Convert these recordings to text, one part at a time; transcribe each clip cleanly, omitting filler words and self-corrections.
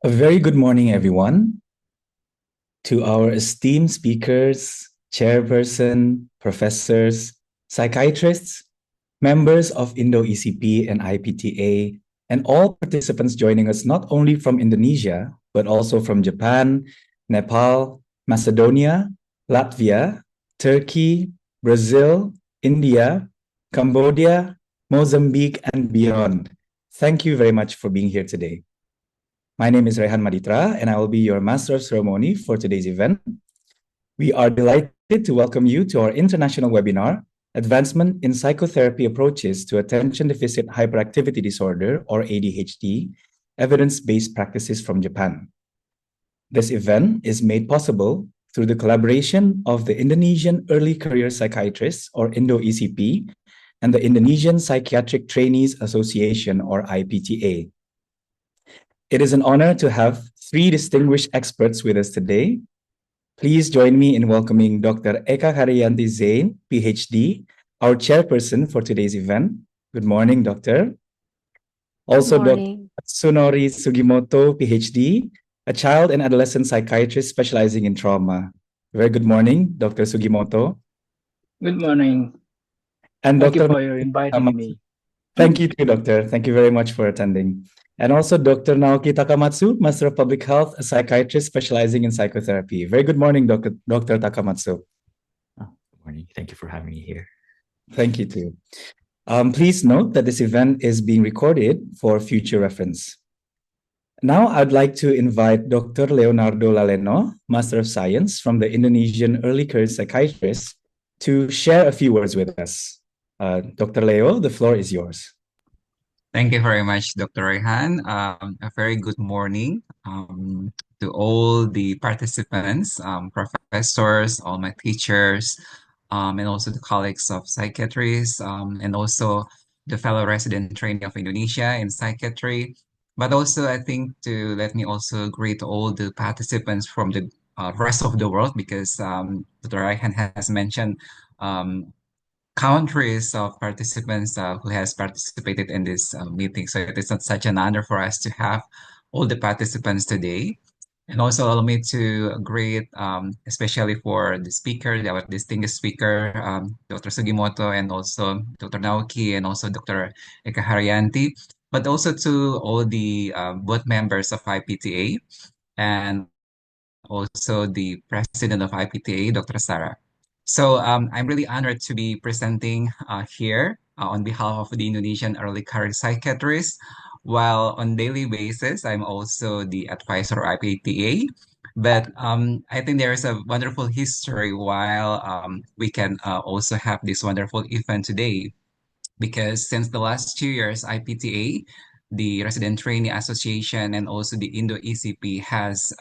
A very good morning, everyone, to our esteemed speakers, chairperson, professors, psychiatrists, members of Indo-ECP and IPTA, and all participants joining us not only from Indonesia, but also from Japan, Nepal, Macedonia, Latvia, Turkey, Brazil, India, Cambodia, Mozambique, and beyond. Thank you very much for being here today. My name is Rehan Maditra, and I will be your Master of Ceremony for today's event. We are delighted to welcome you to our international webinar, Advancement in Psychotherapy Approaches to Attention Deficit Hyperactivity Disorder, or ADHD, Evidence-Based Practices from Japan. This event is made possible through the collaboration of the Indonesian Early Career Psychiatrists, or Indo-ECP, and the Indonesian Psychiatric Trainees Association, or IPTA. It is an honor to have three distinguished experts with us today. Please join me in welcoming Dr. Ekachaeryanti Zain, Ph.D., our chairperson for today's event. Good morning, Doctor. Also, Dr. Atsunori Sugimoto, Ph.D., a child and adolescent psychiatrist specializing in trauma. Very good morning, Dr. Sugimoto. Good morning. And Thank Dr. you for inviting me. Thank you too, Doctor. Thank you very much for attending. And also Dr. Naoki Takamatsu, Master of Public Health, a psychiatrist specializing in psychotherapy. Very good morning, Dr. Takamatsu. Good morning. Thank you for having me here. Thank you too. Please note that this event is being recorded for future reference. Now I'd like to invite Dr. Leonardo Laleno, Master of Science from the Indonesian Early Career Psychiatrist, to share a few words with us. Dr. Leo, the floor is yours. Thank you very much, Dr. Rehan. A very good morning to all the participants, professors, all my teachers, and also the colleagues of psychiatrists, and also the fellow resident trainee of Indonesia in psychiatry. But also, I think to let me also greet all the participants from the rest of the world, because Dr. Rehan has mentioned countries of participants who has participated in this meeting. So it is such an honor for us to have all the participants today. And also allow me to greet, especially for the speaker, our distinguished speaker, Dr. Sugimoto, and also Dr. Naoki, and also Dr. Ekachaeryanti, but also to all the board members of IPTA, and also the president of IPTA, Dr. Sarah. So I'm really honored to be presenting here on behalf of the Indonesian Early Career Psychiatrists. While on daily basis, I'm also the advisor of IPTA. But I think there is a wonderful history while we can also have this wonderful event today. Because since the last 2 years, IPTA, the Resident Trainee Association, and also the Indo-ECP has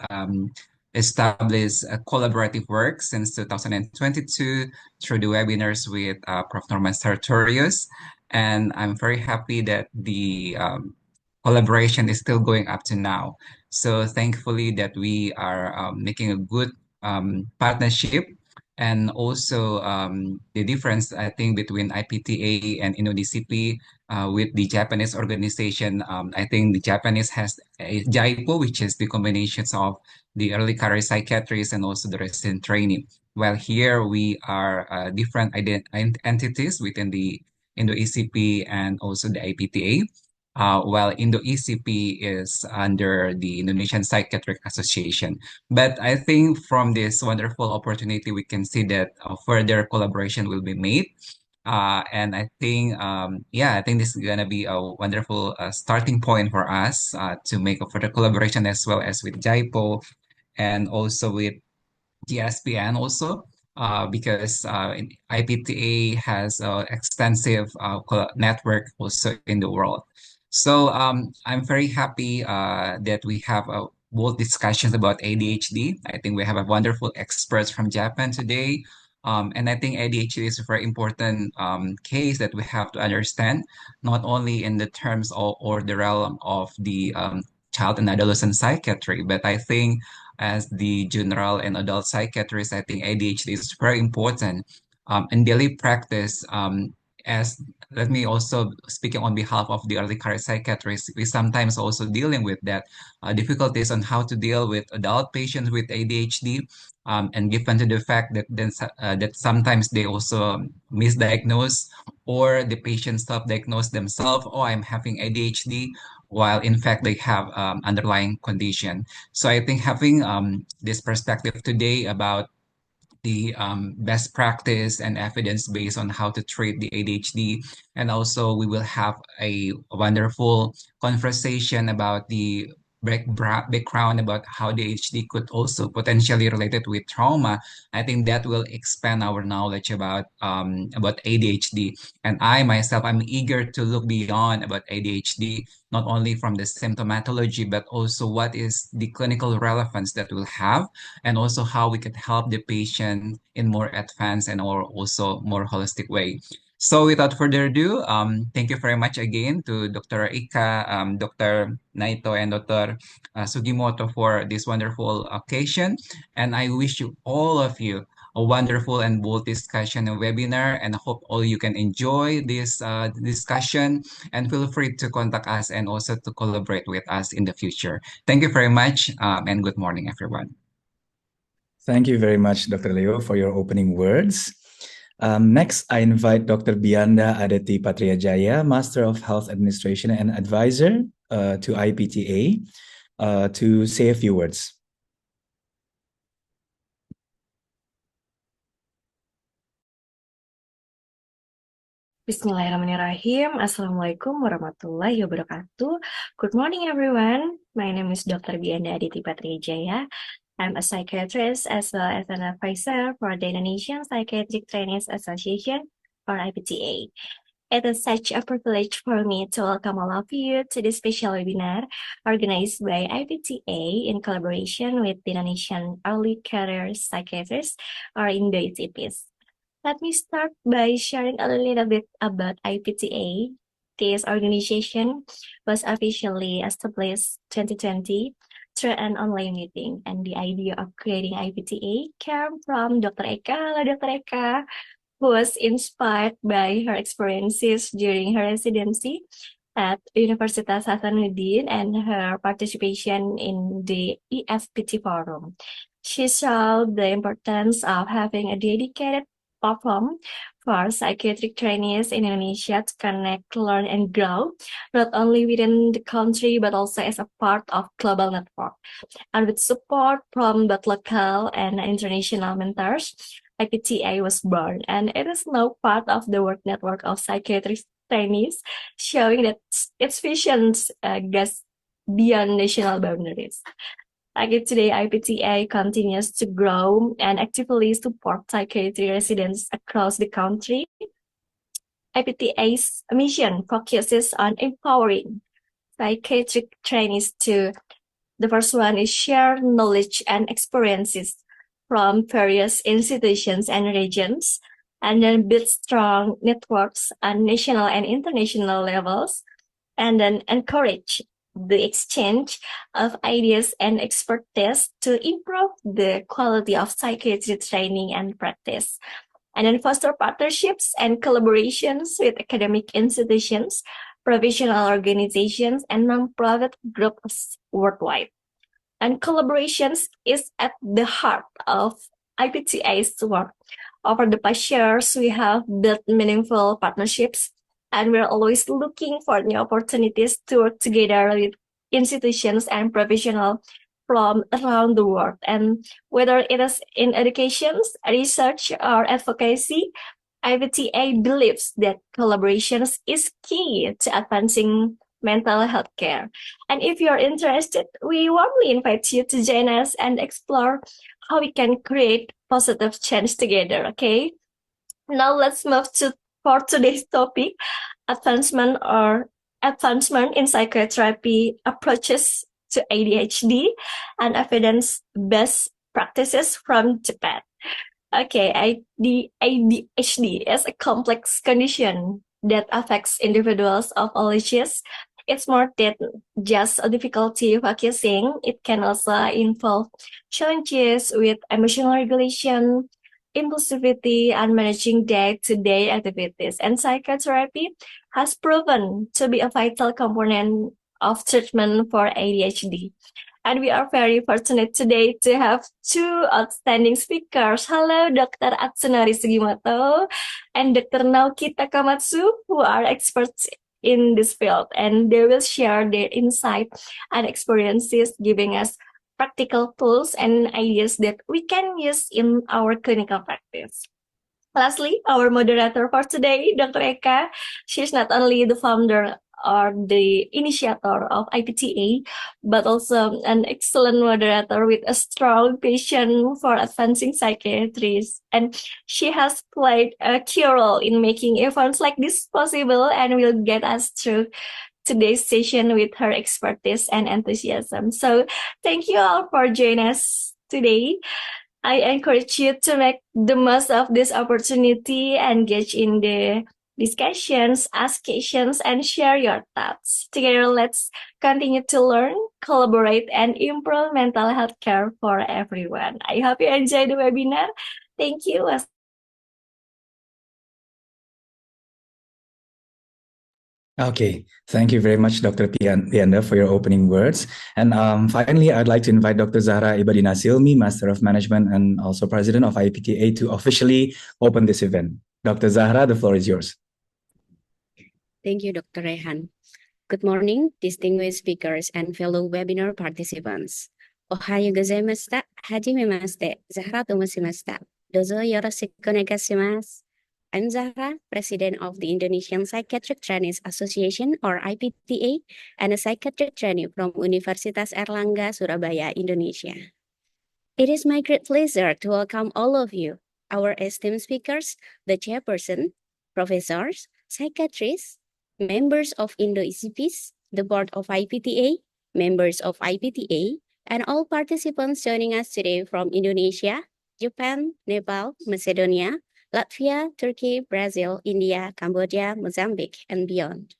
established a collaborative work since 2022 through the webinars with Prof. Norman Sartorius. And I'm very happy that the collaboration is still going up to now. So thankfully that we are making a good partnership. And also the difference, I think, between IPTA and Indo-ECP with the Japanese organization, I think the Japanese has a JAIPO, which is the combinations of the early career psychiatrists and also the resident training. While here we are different entities within the Indo-ECP and also the IPTA. While Indo-ECP is under the Indonesian Psychiatric Association. But I think from this wonderful opportunity, we can see that further collaboration will be made. And I think, I think this is going to be a wonderful starting point for us to make a further collaboration as well as with JAIPO and also with GSPN also. Because IPTA has an extensive network also in the world. So I'm very happy that we have both discussions about ADHD. I think we have a wonderful experts from Japan today. And I think ADHD is a very important case that we have to understand, not only in the terms of or the realm of the child and adolescent psychiatry, but I think as the general and adult psychiatrist, I think ADHD is very important in daily practice. as let me also speaking on behalf of the early career psychiatrists, we sometimes also dealing with that difficulties on how to deal with adult patients with ADHD, and given to the fact that that sometimes they also misdiagnose or the patients self-diagnose themselves, oh, I'm having ADHD, while in fact they have underlying condition. So I think having this perspective today about the best practice and evidence based on how to treat the ADHD. And also, we will have a wonderful conversation about the background about how the ADHD could also potentially related with trauma. I think that will expand our knowledge about ADHD. And I myself, I'm eager to look beyond about ADHD, not only from the symptomatology, but also what is the clinical relevance that will have, and also how we can help the patient in more advanced and or also more holistic way. So without further ado, thank you very much again to Dr. Ika, Dr. Naito, and Dr. Sugimoto for this wonderful occasion. And I wish you all of you a wonderful and bold discussion and webinar, and I hope all you can enjoy this discussion, and feel free to contact us and also to collaborate with us in the future. Thank you very much, and good morning, everyone. Thank you very much, Dr. Leo, for your opening words. Next, I invite Dr. Bianda Adeti Patriajaya, Master of Health Administration and Advisor to IPTA, to say a few words. Bismillahirrahmanirrahim. Assalamualaikum warahmatullahi wabarakatuh. Good morning, everyone. My name is Dr. Bianda Aditi Patriajaya. I'm a psychiatrist as well as an advisor for the Indonesian Psychiatric Trainees Association, or IPTA. It is such a privilege for me to welcome all of you to this special webinar organized by IPTA in collaboration with the Indonesian Early Career Psychiatrists, or Indo-ECPs. Let me start by sharing a little bit about IPTA. This organization was officially established 2020 through an online meeting, and the idea of creating IPTA came from Dr. Eka. Hello, Dr. Eka, who was inspired by her experiences during her residency at Universitas Hasanuddin and her participation in the EFPT forum. She saw the importance of having a dedicated platform for psychiatric trainees in Indonesia to connect, learn, and grow, not only within the country, but also as a part of global network. And with support from both local and international mentors, IPTA was born, and it is now part of the world network of psychiatric trainees, showing that its vision goes beyond national boundaries. Today, IPTA continues to grow and actively support psychiatry residents across the country. IPTA's mission focuses on empowering psychiatric trainees to, the first one is share knowledge and experiences from various institutions and regions, and then build strong networks on national and international levels, and then encourage the exchange of ideas and expertise to improve the quality of psychiatry training and practice, and then foster partnerships and collaborations with academic institutions, professional organizations, and non-profit groups worldwide. And collaborations is at the heart of IPTA's work. Over the past years, we have built meaningful partnerships, and we're always looking for new opportunities to work together with institutions and professionals from around the world. And whether it is in education, research, or advocacy, IPTA believes that collaborations is key to advancing mental health care. And if you're interested, we warmly invite you to join us and explore how we can create positive change together, okay? Now let's move to for today's topic, advancement in psychotherapy approaches to ADHD and evidence-based practices from Japan. Okay, ADHD is a complex condition that affects individuals of all ages. It's more than just a difficulty focusing. It can also involve challenges with emotional regulation, impulsivity, and managing day-to-day activities. And psychotherapy has proven to be a vital component of treatment for ADHD. And we are very fortunate today to have two outstanding speakers. Hello, Dr. Atsunori Sugimoto and Dr. Naoki Takamatsu, who are experts in this field, and they will share their insight and experiences, giving us practical tools and ideas that we can use in our clinical practice. Lastly, our moderator for today, Dr. Eka, she's not only the founder or the initiator of IPTA, but also an excellent moderator with a strong passion for advancing psychiatry. And she has played a key role in making events like this possible and will get us through today's session with her expertise and enthusiasm. So thank you all for joining us today. I encourage you to make the most of this opportunity, engage in the discussions, ask questions, and share your thoughts. Together, let's continue to learn, collaborate, and improve mental health care for everyone. I hope you enjoy the webinar. Thank you. Okay, thank you very much, Dr. Pianda, for your opening words. And finally, I'd like to invite Dr. Zahra Ibadina Silmi, Master of Management and also President of IPTA, to officially open this event. Dr. Zahra, the floor is yours. Thank you, Dr. Rehan. Good morning, distinguished speakers and fellow webinar participants. Ohayo gozaimashita, hajimemashite, Zahra to moshimashita. Dozo yoroshiku onegaishimasu. I'm Zahra, President of the Indonesian Psychiatric Trainees Association, or IPTA, and a psychiatric trainee from Universitas Airlangga, Surabaya, Indonesia. It is my great pleasure to welcome all of you, our esteemed speakers, the chairperson, professors, psychiatrists, members of Indo-ECPs, the board of IPTA, members of IPTA, and all participants joining us today from Indonesia, Japan, Nepal, Macedonia, Latvia, Turkey, Brazil, India, Cambodia, Mozambique, and beyond.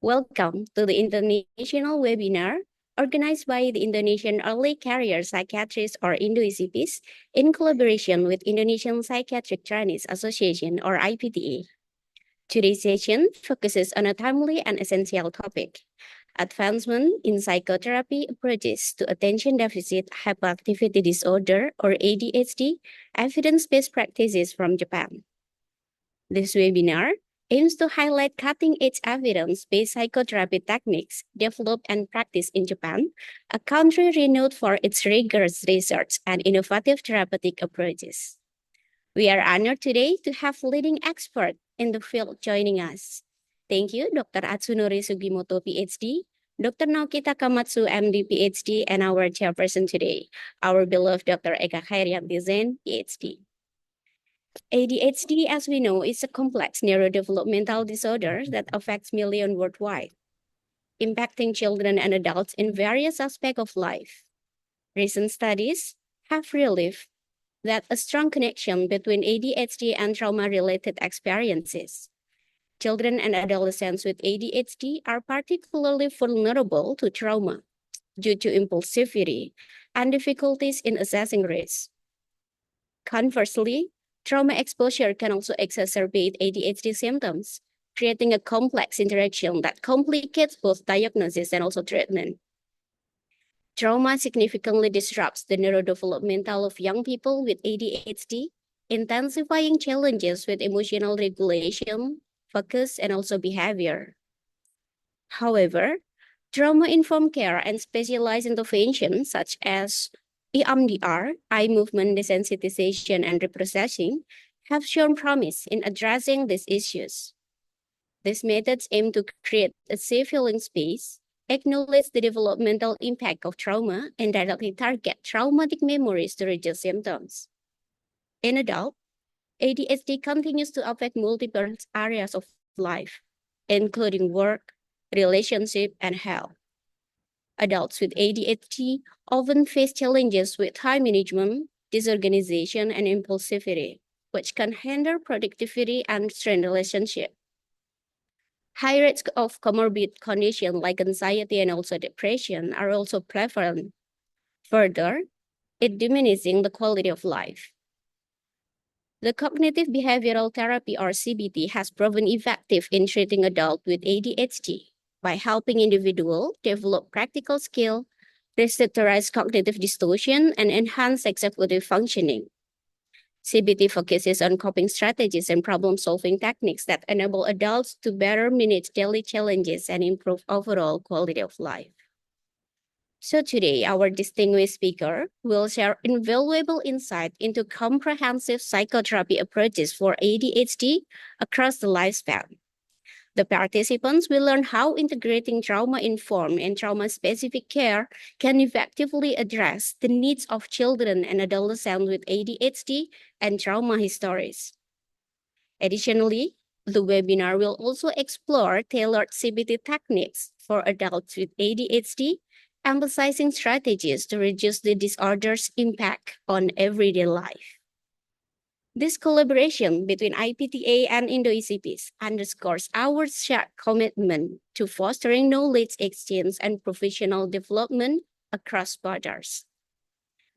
Welcome to the international webinar organized by the Indonesian Early Career Psychiatrists, or Indo-ECPs, in collaboration with Indonesian Psychiatric Trainees Association, or IPTA. Today's session focuses on a timely and essential topic: advancement in psychotherapy approaches to attention deficit hyperactivity disorder, or ADHD, evidence-based practices from Japan. This webinar aims to highlight cutting-edge evidence-based psychotherapy techniques developed and practiced in Japan, a country renowned for its rigorous research and innovative therapeutic approaches. We are honored today to have leading experts in the field joining us. Thank you, Dr. Atsunori Sugimoto, Ph.D., Dr. Naoki Takamatsu, M.D., Ph.D., and our chairperson today, our beloved Dr. Ekachaeryanti, Zain, Ph.D. ADHD, as we know, is a complex neurodevelopmental disorder that affects millions worldwide, impacting children and adults in various aspects of life. Recent studies have revealed that a strong connection between ADHD and trauma-related experiences. Children and adolescents with ADHD are particularly vulnerable to trauma due to impulsivity and difficulties in assessing risk. Conversely, trauma exposure can also exacerbate ADHD symptoms, creating a complex interaction that complicates both diagnosis and also treatment. Trauma significantly disrupts the neurodevelopmental of young people with ADHD, intensifying challenges with emotional regulation, focus, and also behavior. However, trauma-informed care and specialized interventions such as EMDR, eye movement desensitization and reprocessing, have shown promise in addressing these issues. These methods aim to create a safe healing space, acknowledge the developmental impact of trauma, and directly target traumatic memories to reduce symptoms. In adults, ADHD continues to affect multiple areas of life, including work, relationship, and health. Adults with ADHD often face challenges with time management, disorganization, and impulsivity, which can hinder productivity and strain relationships. High rates of comorbid conditions like anxiety and also depression are also prevalent. Further, it diminishing the quality of life. The cognitive behavioral therapy, or CBT, has proven effective in treating adults with ADHD by helping individuals develop practical skill, restructure cognitive distortion, and enhance executive functioning. CBT focuses on coping strategies and problem-solving techniques that enable adults to better manage daily challenges and improve overall quality of life. So today, our distinguished speaker will share invaluable insight into comprehensive psychotherapy approaches for ADHD across the lifespan. The participants will learn how integrating trauma-informed and trauma-specific care can effectively address the needs of children and adolescents with ADHD and trauma histories. Additionally, the webinar will also explore tailored CBT techniques for adults with ADHD, emphasizing strategies to reduce the disorder's impact on everyday life. This collaboration between IPTA and Indo-ECPs underscores our shared commitment to fostering knowledge exchange and professional development across borders.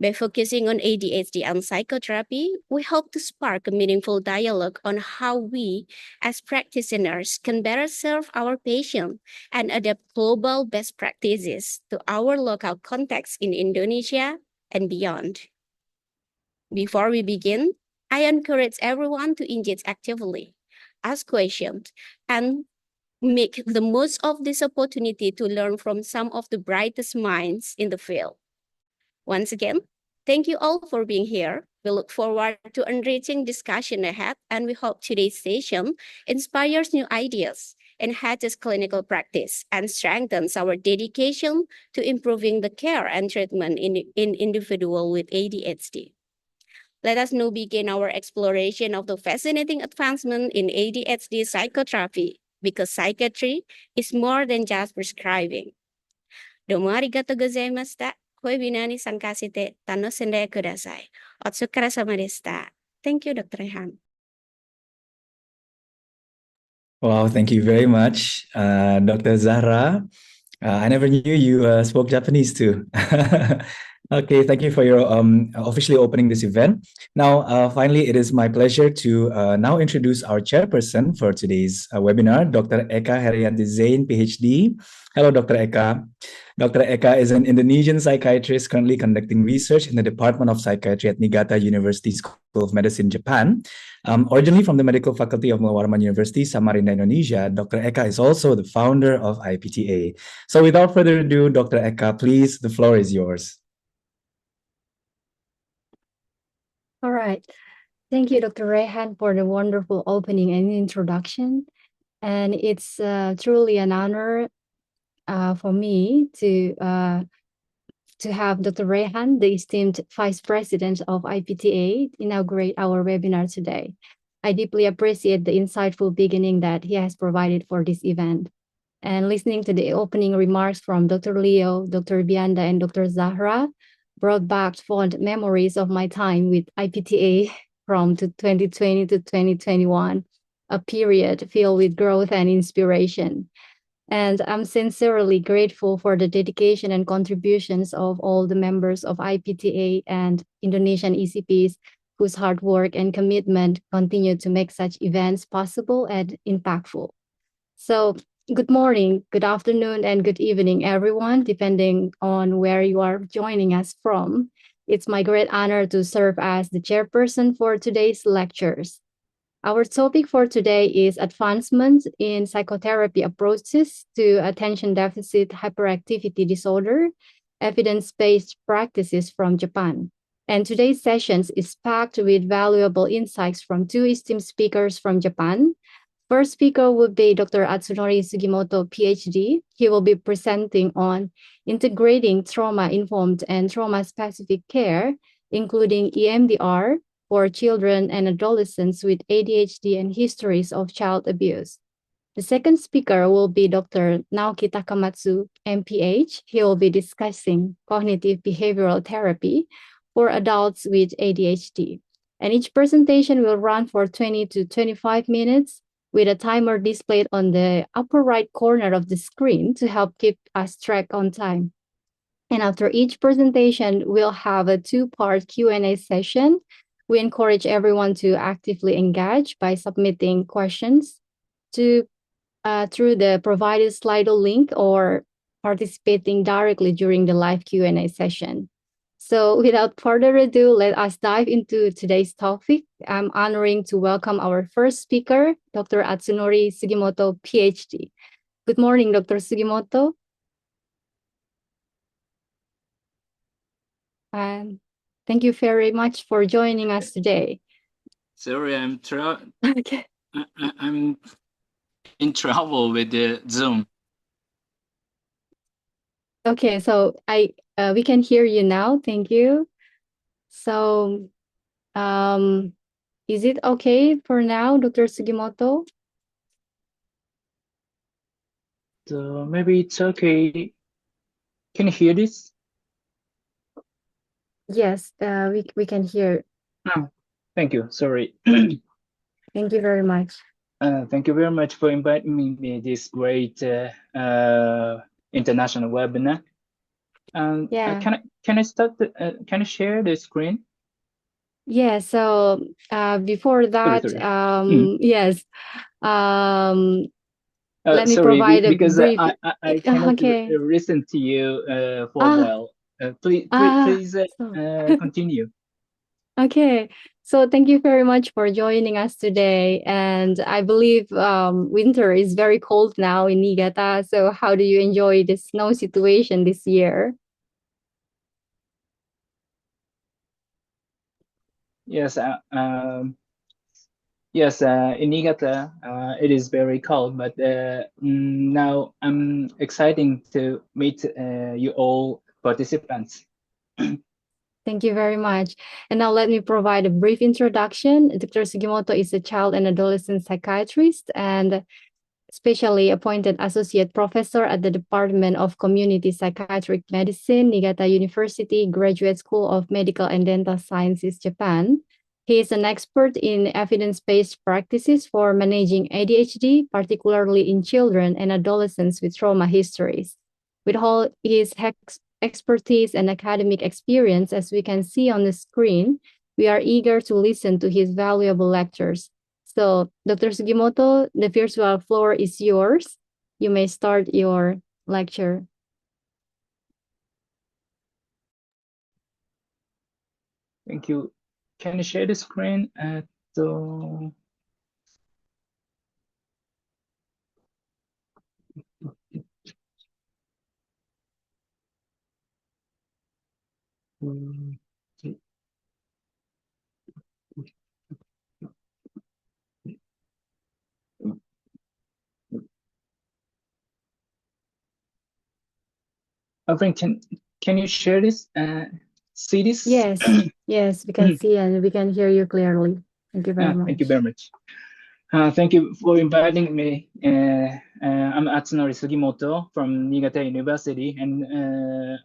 By focusing on ADHD and psychotherapy, we hope to spark a meaningful dialogue on how we, as practitioners, can better serve our patients and adapt global best practices to our local context in Indonesia and beyond. Before we begin, I encourage everyone to engage actively, ask questions, and make the most of this opportunity to learn from some of the brightest minds in the field. Once again, thank you all for being here. We look forward to enriching discussion ahead, and we hope today's session inspires new ideas, enhances clinical practice, and strengthens our dedication to improving the care and treatment in individuals with ADHD. Let us now begin our exploration of the fascinating advancement in ADHD psychotherapy, because psychiatry is more than just prescribing. Domo arigatou gozaimashita. Webinar ni sankashite tanosende kudasai. Otsukare-sama deshita. Thank you, Dr. Rehan. Wow, thank you very much, Dr. Zahra. I never knew you spoke Japanese too. Okay, thank you for your officially opening this event. Now, finally, it is my pleasure to now introduce our chairperson for today's webinar, Dr. Ekachaeryanti Zain, Ph.D. Hello, Dr. Eka. Dr. Eka is an Indonesian psychiatrist currently conducting research in the Department of Psychiatry at Niigata University School of Medicine, Japan. Originally from the Medical Faculty of Mulawarman University, Samarinda, Indonesia, Dr. Eka is also the founder of IPTA. So without further ado, Dr. Eka, please, the floor is yours. All right. Thank you, Dr. Rehan, for the wonderful opening and introduction. And it's truly an honor for me to have Dr. Rehan, the esteemed Vice President of IPTA, inaugurate our webinar today. I deeply appreciate the insightful beginning that he has provided for this event. And listening to the opening remarks from Dr. Leo, Dr. Bianda, and Dr. Zahra brought back fond memories of my time with IPTA from 2020 to 2021, a period filled with growth and inspiration. And I'm sincerely grateful for the dedication and contributions of all the members of IPTA and Indonesian ECPs whose hard work and commitment continue to make such events possible and impactful. So good morning, good afternoon, and good evening, everyone, depending on where you are joining us from. It's my great honor to serve as the chairperson for today's lectures. Our topic for today is advancements in psychotherapy approaches to attention deficit hyperactivity disorder, evidence-based practices from Japan. And today's session is packed with valuable insights from two esteemed speakers from Japan. First speaker would be Dr. Atsunori Sugimoto, Ph.D. He will be presenting on integrating trauma-informed and trauma-specific care, including EMDR, for children and adolescents with ADHD and histories of child abuse. The second speaker will be Dr. Naoki Takamatsu, M.P.H. He will be discussing cognitive behavioral therapy for adults with ADHD. And each presentation will run for 20 to 25 minutes with a timer displayed on the upper right corner of the screen to help keep us track on time. And after each presentation, we'll have a two-part Q&A session We encourage everyone to actively engage by submitting questions to through the provided Slido link or participating directly during the live Q&A session. So without further ado, let us dive into today's topic. I'm honoring to welcome our first speaker, Dr. Atsunori Sugimoto, Ph.D. Good morning, Dr. Sugimoto. And thank you very much for joining us today. Sorry, Okay. I'm in trouble with the Zoom. Okay, so we can hear you now. Thank you. So, is it okay for now, Dr. Sugimoto? So maybe it's okay. Can you hear this? Yes, we can hear. Oh, thank you. Sorry. Thank you very much. Thank you very much for inviting me this great international webinar. Yeah. Can I start? Can I share the screen? Yeah. So before that, Sorry. yes. Let me Sorry, provide a because brief. I cannot Okay. listen to you for a while. Please continue. Okay. So thank you very much for joining us today. And I believe winter is very cold now in Niigata. So how do you enjoy the snow situation this year? Yes, yes, in Niigata, it is very cold, but now I'm excited to meet you all participants. Thank you very much. And now let me provide a brief introduction. Dr. Sugimoto is a child and adolescent psychiatrist and specially appointed associate professor at the Department of Community Psychiatric Medicine, Niigata University Graduate School of Medical and Dental Sciences, Japan. He is an expert in evidence-based practices for managing ADHD, particularly in children and adolescents with trauma histories. With all his expertise and academic experience, as we can see on the screen, we are eager to listen to his valuable lectures. So, Dr. Sugimoto, the virtual floor is yours. You may start your lecture. Thank you. Can you share the screen? So Frank, can you share this? See this? Yes, yes, we can see and we can hear you clearly. Thank you very much. Thank you very much. Thank you for inviting me. I'm Atsunori Sugimoto from Niigata University, and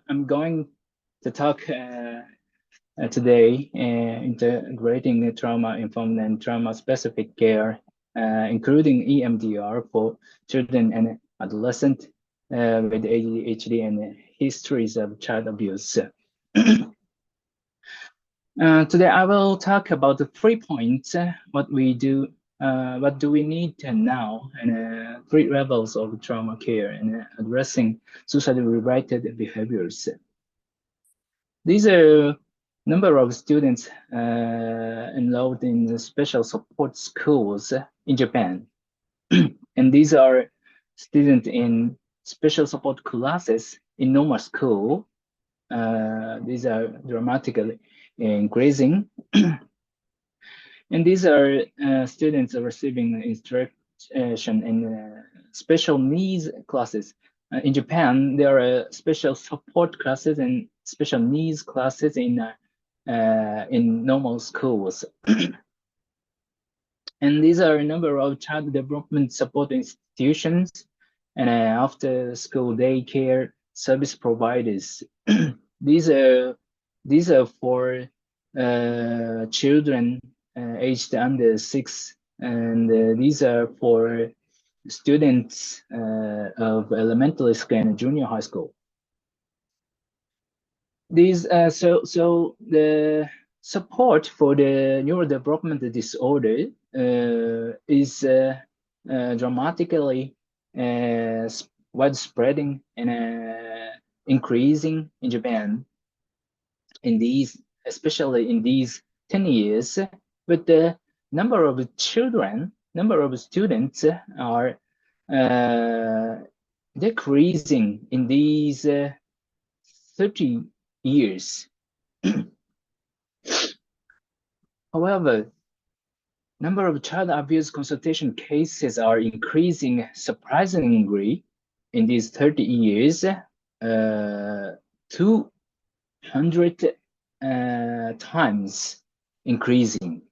I'm going to talk today integrating trauma-informed and trauma-specific care, including EMDR for children and adolescents with ADHD and histories of child abuse. Today, I will talk about the 3 points, what do we need now, and 3 levels of trauma care and addressing socially related behaviors. These are number of students enrolled in the special support schools in Japan. And these are students in special support classes in normal school. These are dramatically increasing. And these are students receiving instruction in special needs classes. In Japan, there are special support classes and special needs classes in normal schools. And these are a number of child development support institutions and after school daycare service providers. These are for children aged under 6, and these are for students of elementary school and junior high school. These so the support for the neurodevelopmental disorder is dramatically widespreading and increasing in Japan in these, especially in these 10 years, but the number of children, number of students are decreasing in these 30 years. However, number of child abuse consultation cases are increasing surprisingly in these 30 years, 200 times increasing.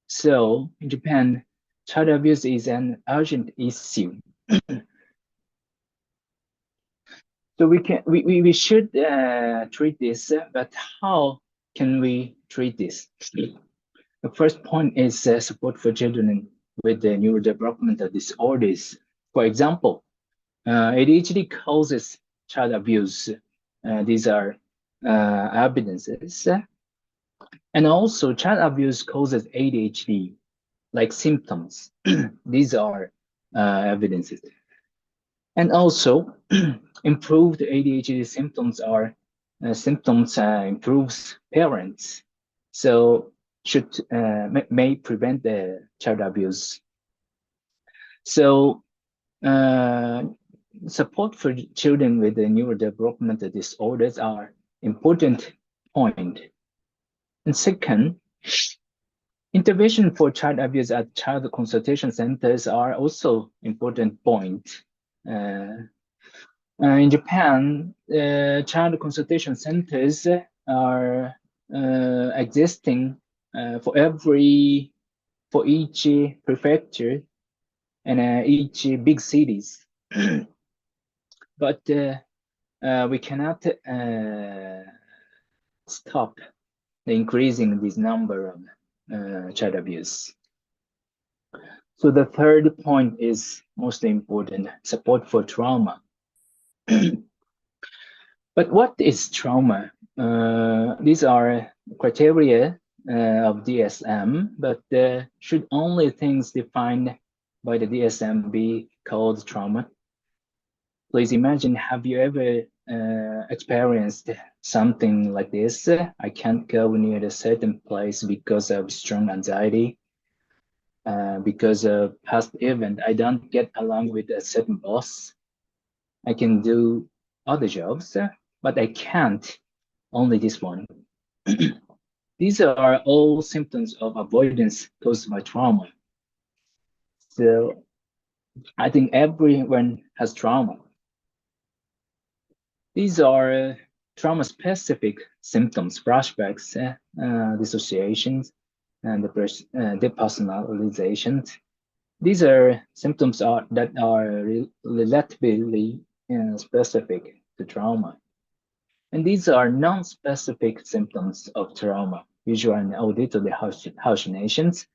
So in Japan, child abuse is an urgent issue. So we should treat this, but how can we treat this? The first point is support for children with the neurodevelopmental disorders. For example, ADHD causes child abuse. These are evidences. And also child abuse causes ADHD, like symptoms. These are evidences. And also improved ADHD symptoms are improves parents. So should may prevent the child abuse. So support for children with the neurodevelopmental disorders are important point. And second, intervention for child abuse at child consultation centers are also important point. In Japan, child consultation centers are existing for each prefecture and each big cities. But we cannot stop the increasing this number of child abuse. So the third point is most important, support for trauma. But what is trauma? These are criteria of DSM, but should only things defined by the DSM be called trauma? Please imagine, have you ever experienced something like this? I can't go near a certain place because of strong anxiety. Because of past event, I don't get along with a certain boss. I can do other jobs, but I can't only this one. These are all symptoms of avoidance caused by trauma. So I think everyone has trauma. These are trauma-specific symptoms, flashbacks, dissociations, and depersonalizations. These are symptoms that are relatively specific to trauma. And these are non-specific symptoms of trauma, visual and auditory hallucinations,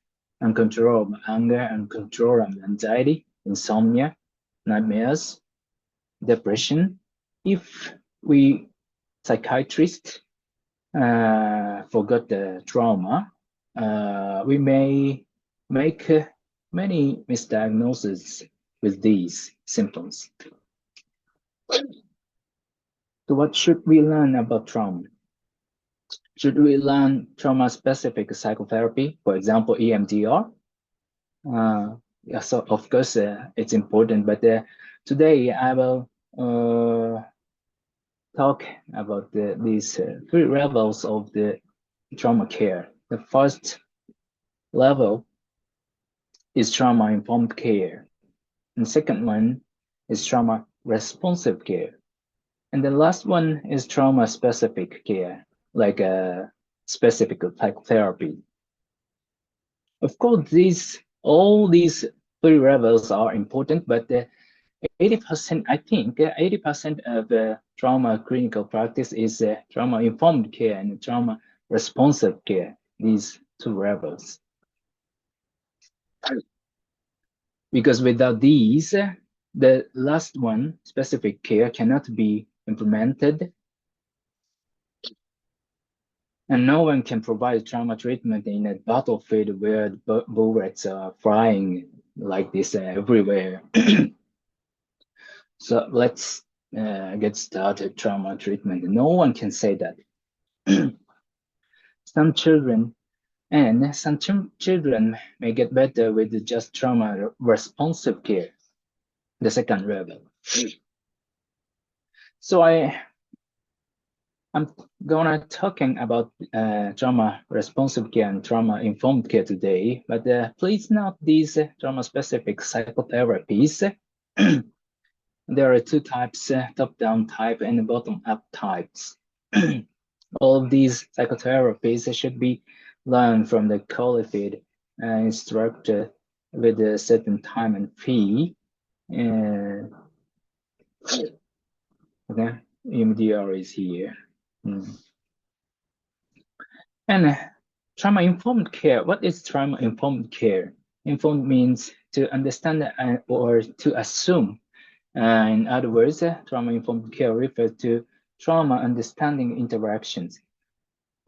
uncontrollable anger, uncontrollable anxiety, insomnia, nightmares, depression. If we psychiatrists forgot the trauma, we may make many misdiagnoses with these symptoms. So what should we learn about trauma? Should we learn trauma-specific psychotherapy, for example, EMDR? Yeah, so of course it's important, but today I will talk about these three levels of the trauma care. The first level is trauma-informed care. And the second one is trauma-responsive care. And the last one is trauma-specific care, like specific psychotherapy. Of course, all these three levels are important, but 80%, I think, 80% of trauma clinical practice is trauma-informed care and trauma-responsive care, these two levels. Because without these, the last one, specific care, cannot be implemented. And no one can provide trauma treatment in a battlefield where bullets are flying like this everywhere. So let's get started. Trauma treatment. No one can say that. Some children may get better with just trauma responsive care, the second level. So I'm gonna talking about trauma responsive care and trauma informed care today, but please note these trauma specific psychotherapies. There are two types, top-down type and bottom-up types. All of these psychotherapies should be learned from the qualified instructor with a certain time and fee. Okay, EMDR is here. And trauma-informed care. What is trauma-informed care? Informed means to understand or to assume. In other words, trauma-informed care refers to trauma understanding interactions.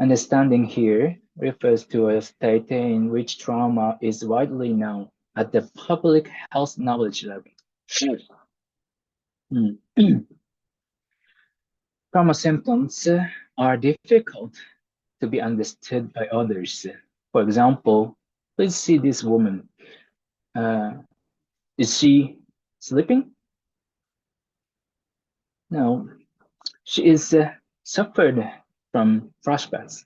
Understanding here refers to a state in which trauma is widely known at the public health knowledge level. Trauma symptoms are difficult to be understood by others. For example, let's see this woman. Is she sleeping? No, she is suffered from flashbacks.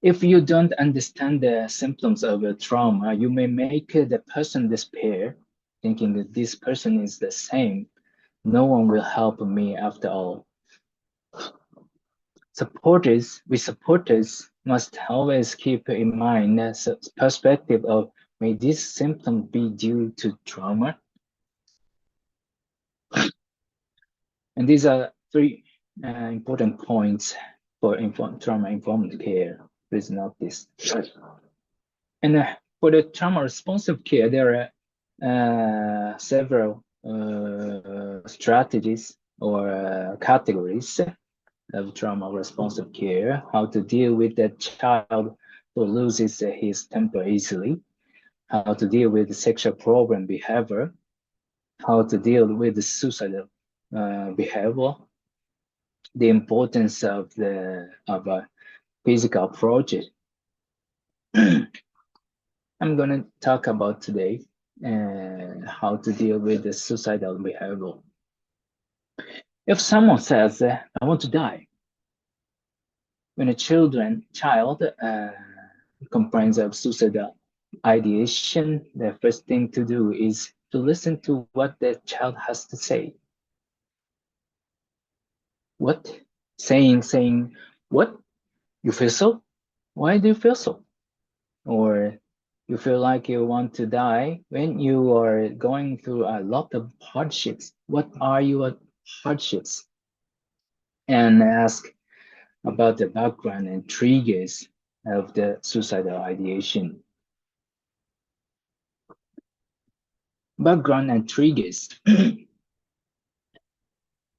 If you don't understand the symptoms of a trauma, you may make the person despair, thinking that this person is the same. No one will help me after all. Supporters must always keep in mind the perspective of, may this symptom be due to trauma? And these are three important points for trauma-informed care. Please note this. And for the trauma-responsive care, there are several strategies or categories of trauma-responsive care. How to deal with the child who loses his temper easily. How to deal with the sexual problem behavior. How to deal with the suicidal behavior, the importance of a physical approach. I'm going to talk about today how to deal with the suicidal behavior. If someone says, I want to die, when a child complains of suicidal ideation, the first thing to do is to listen to what the child has to say. What? Saying, what? You feel so? Why do you feel so? Or you feel like you want to die when you are going through a lot of hardships. What are your hardships? And ask about the background and triggers of the suicidal ideation. Background and triggers.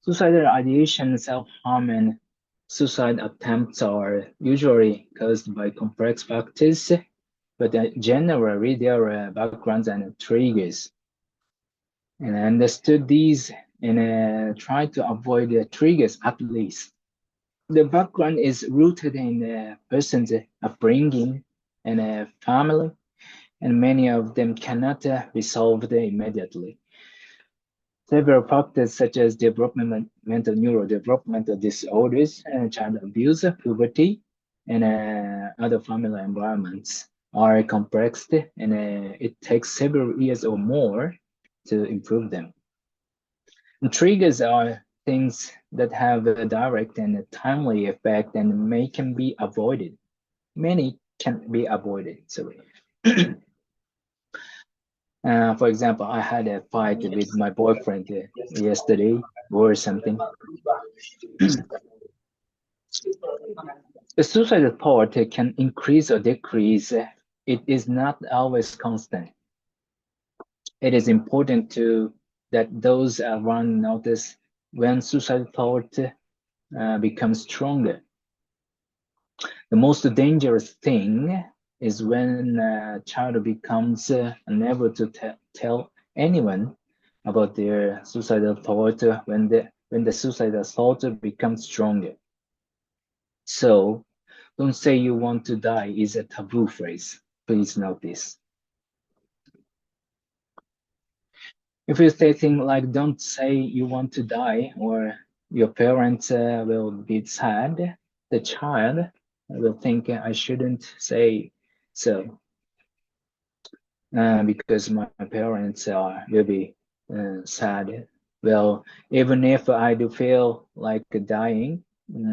Suicidal ideation, self-harm, and suicide attempts are usually caused by complex factors, but generally there are backgrounds and triggers. And I understood these and try to avoid the triggers at least. The background is rooted in the person's upbringing and family, and many of them cannot be solved immediately. Several factors such as neurodevelopmental disorders, child abuse, puberty, and other family environments are complex, and it takes several years or more to improve them. And triggers are things that have a direct and a timely effect and can be avoided. Many can be avoided, sorry. For example, I had a fight with my boyfriend yesterday or something. The suicidal thought can increase or decrease. It is not always constant. It is important that those around notice when suicidal thought becomes stronger. The most dangerous thing is when a child becomes unable to tell anyone about their suicidal thought when the suicidal thought becomes stronger. So, don't say you want to die is a taboo phrase. Please note this. If you say things like don't say you want to die or your parents will be sad, the child will think I shouldn't say so because my parents will be sad. Well, even if I do feel like dying,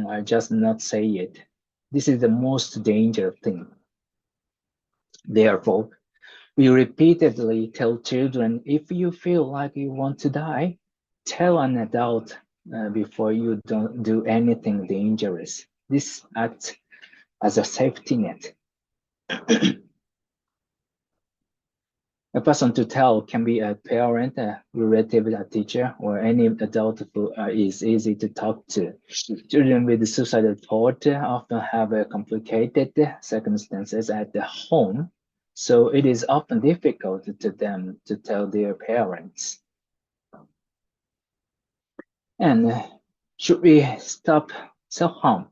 I just not say it. This is the most dangerous thing. Therefore, we repeatedly tell children, if you feel like you want to die, tell an adult before you don't do anything dangerous. This acts as a safety net. A person to tell can be a parent, a relative, a teacher, or any adult who is easy to talk to. Children with suicidal thought often have complicated circumstances at the home, so it is often difficult to them to tell their parents. And should we stop self-harm?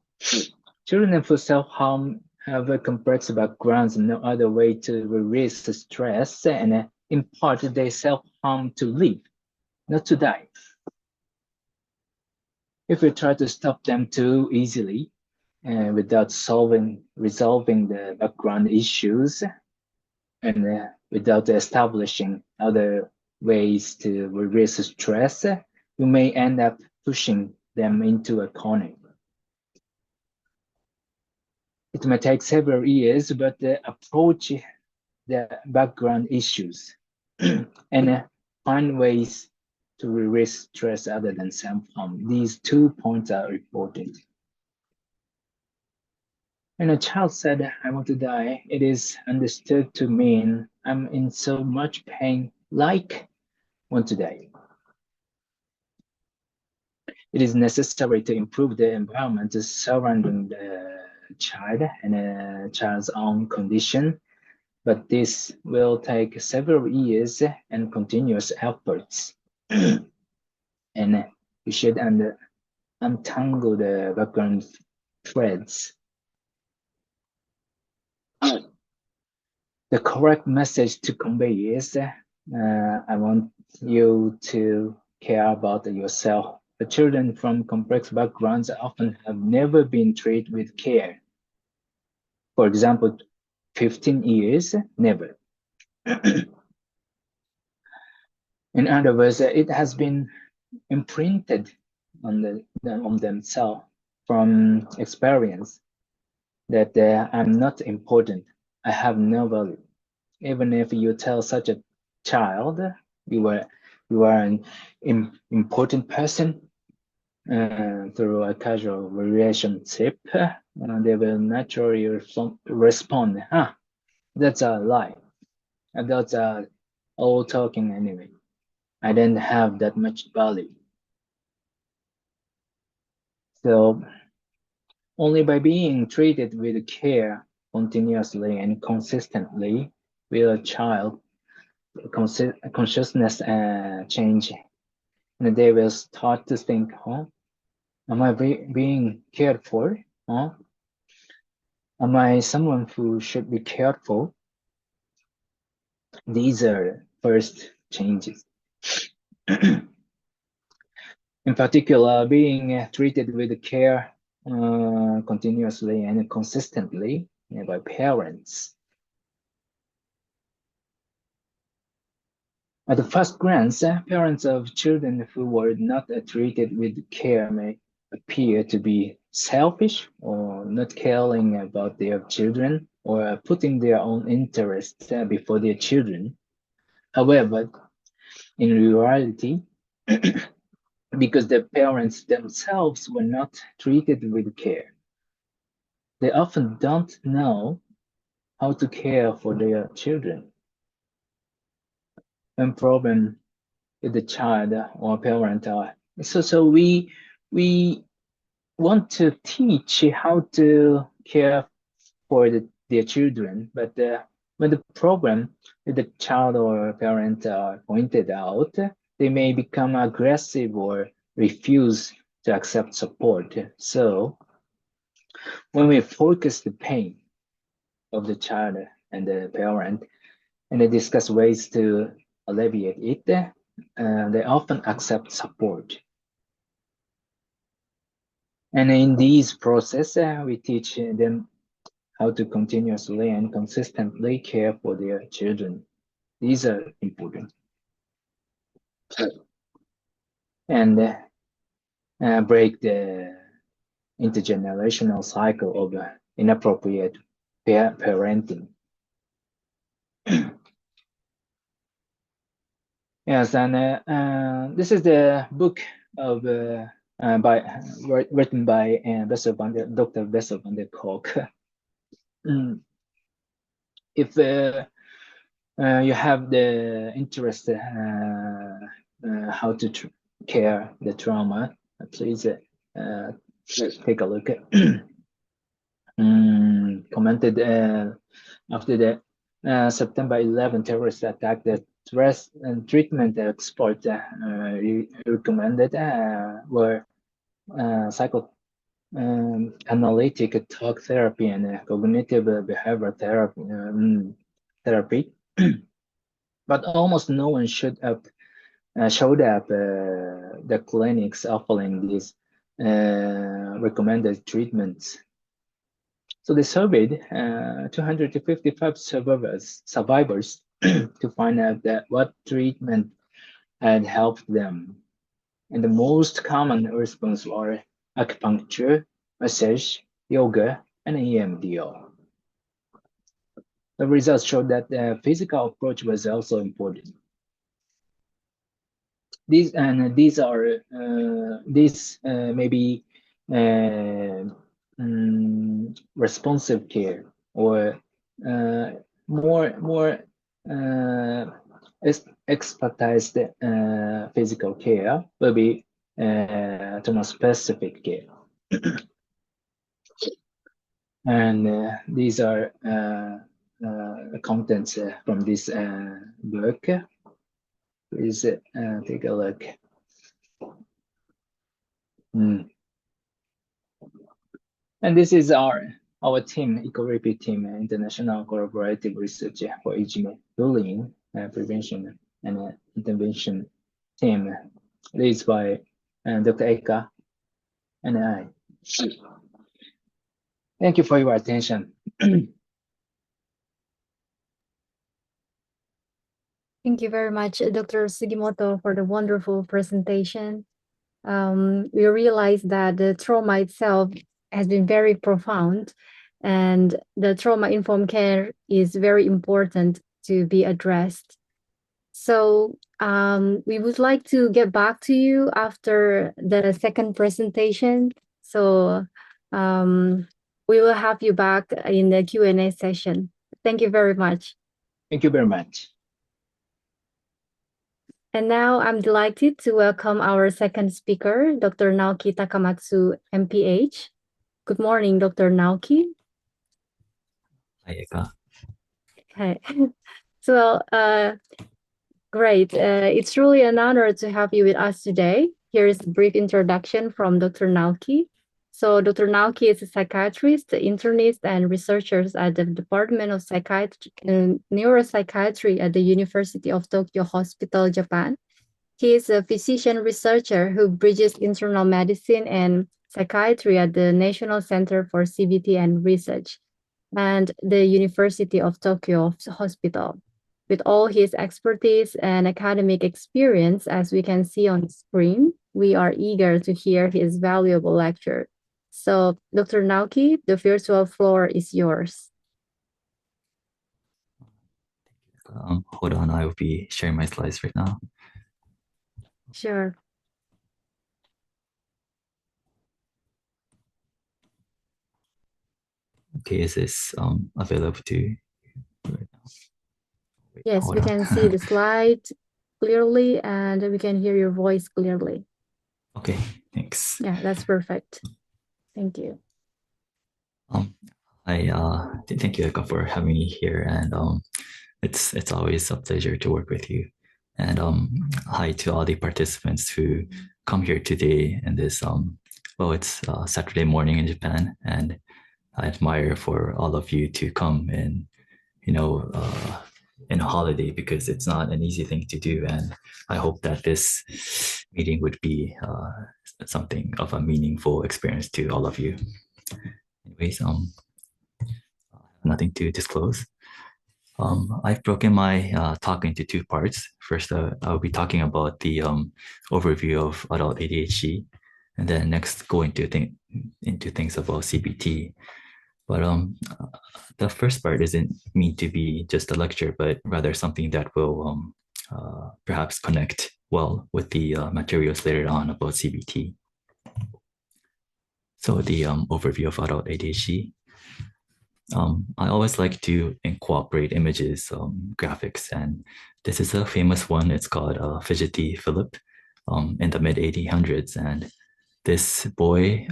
Children who self-harm have a complex backgrounds, no other way to release stress, and in part they self-harm to live, not to die. If we try to stop them too easily, without resolving the background issues, and without establishing other ways to release stress, we may end up pushing them into a corner. It may take several years, but approach the background issues and find ways to release stress other than self-harm. These 2 points are important. When a child said, I want to die, it is understood to mean I'm in so much pain, like want to die. It is necessary to improve the environment surrounding the child and a child's own condition, but this will take several years and continuous efforts. And we should untangle the background threads. The correct message to convey is, I want you to care about yourself. The children from complex backgrounds often have never been treated with care. For example, 15 years, never. In other words, it has been imprinted on themselves from experience that I'm not important, I have no value. Even if you tell such a child you are an important person through a casual relationship, they will naturally respond, that's a lie. Adults are all talking anyway. I don't have that much value. So only by being treated with care continuously and consistently will a child consciousness change, and they will start to think, am I being cared for? Am I someone who should be cared for? These are first changes. In particular, being treated with care continuously and consistently by parents. At the first glance, parents of children who were not treated with care may appear to be selfish or not caring about their children or putting their own interests before their children. However, in reality, because the parents themselves were not treated with care, they often don't know how to care for their children. When problem with the child or parent are so we want to teach how to care for their children, but when the problem with the child or parent are pointed out, they may become aggressive or refuse to accept support. So when we focus the pain of the child and the parent and they discuss ways to alleviate it, they often accept support. And in these processes, we teach them how to continuously and consistently care for their children. These are important. And break the intergenerational cycle of inappropriate parenting. Yes, and this is the book of written by Dr. Bessel van der Kolk. If you have the interest how to care the trauma, please take a look. Commented after the September 11 terrorist attack, the stress and treatment experts recommended were psychoanalytic talk therapy and cognitive behavior therapy. But almost no one showed up the clinics offering these recommended treatments. So they surveyed 255 survivors to find out that what treatment had helped them. And the most common response were acupuncture, massage, yoga, and EMDR. The results showed that the physical approach was also important. These may be responsive care or more expertized physical care will be trauma-specific care. And these are contents from this book. Please take a look. And this is our team, Ecotherapy team, International Collaborative Research for Aging, Bullying, Prevention and Intervention team, led by Dr. Eka and I. Thank you for your attention. Thank you very much, Dr. Sugimoto, for the wonderful presentation. We realize that the trauma itself has been very profound, and the trauma-informed care is very important to be addressed. So we would like to get back to you after the second presentation. So we will have you back in the Q&A session. Thank you very much. Thank you very much. And now I'm delighted to welcome our second speaker, Dr. Naoki Takamatsu, M.P.H. Good morning, Dr. Naoki. Hi, Eka. Hi. So, great. It's really an honor to have you with us today. Here is a brief introduction from Dr. Naoki. So Dr. Naoki is a psychiatrist, internist, and researcher at the Department of Psychiatry and Neuropsychiatry at the University of Tokyo Hospital, Japan. He is a physician researcher who bridges internal medicine and psychiatry at the National Center for CBT and Research and the University of Tokyo Hospital. With all his expertise and academic experience, as we can see on the screen, we are eager to hear his valuable lecture. So, Dr. Naoki, the virtual floor is yours. Hold on, I will be sharing my slides right now. Sure. Okay, is this available to you right now? Wait, Yes, we can see the slide clearly and we can hear your voice clearly. Okay, thanks. Yeah, that's perfect. Thank you. Thank you, Eka, for having me here, and it's always a pleasure to work with you. And hi to all the participants who come here today in this well, it's Saturday morning in Japan, and I admire for all of you to come in, in a holiday, because it's not an easy thing to do. And I hope that this meeting would be something of a meaningful experience to all of you. Anyways, nothing to disclose. I've broken my talk into two parts. First, I'll be talking about the overview of adult ADHD, and then next go into things about CBT. But the first part isn't meant to be just a lecture, but rather something that will perhaps connect well with the materials later on about CBT. So the overview of adult ADHD. I always like to incorporate images, graphics, and this is a famous one. It's called Fidgety Philip in the mid 1800s. And this boy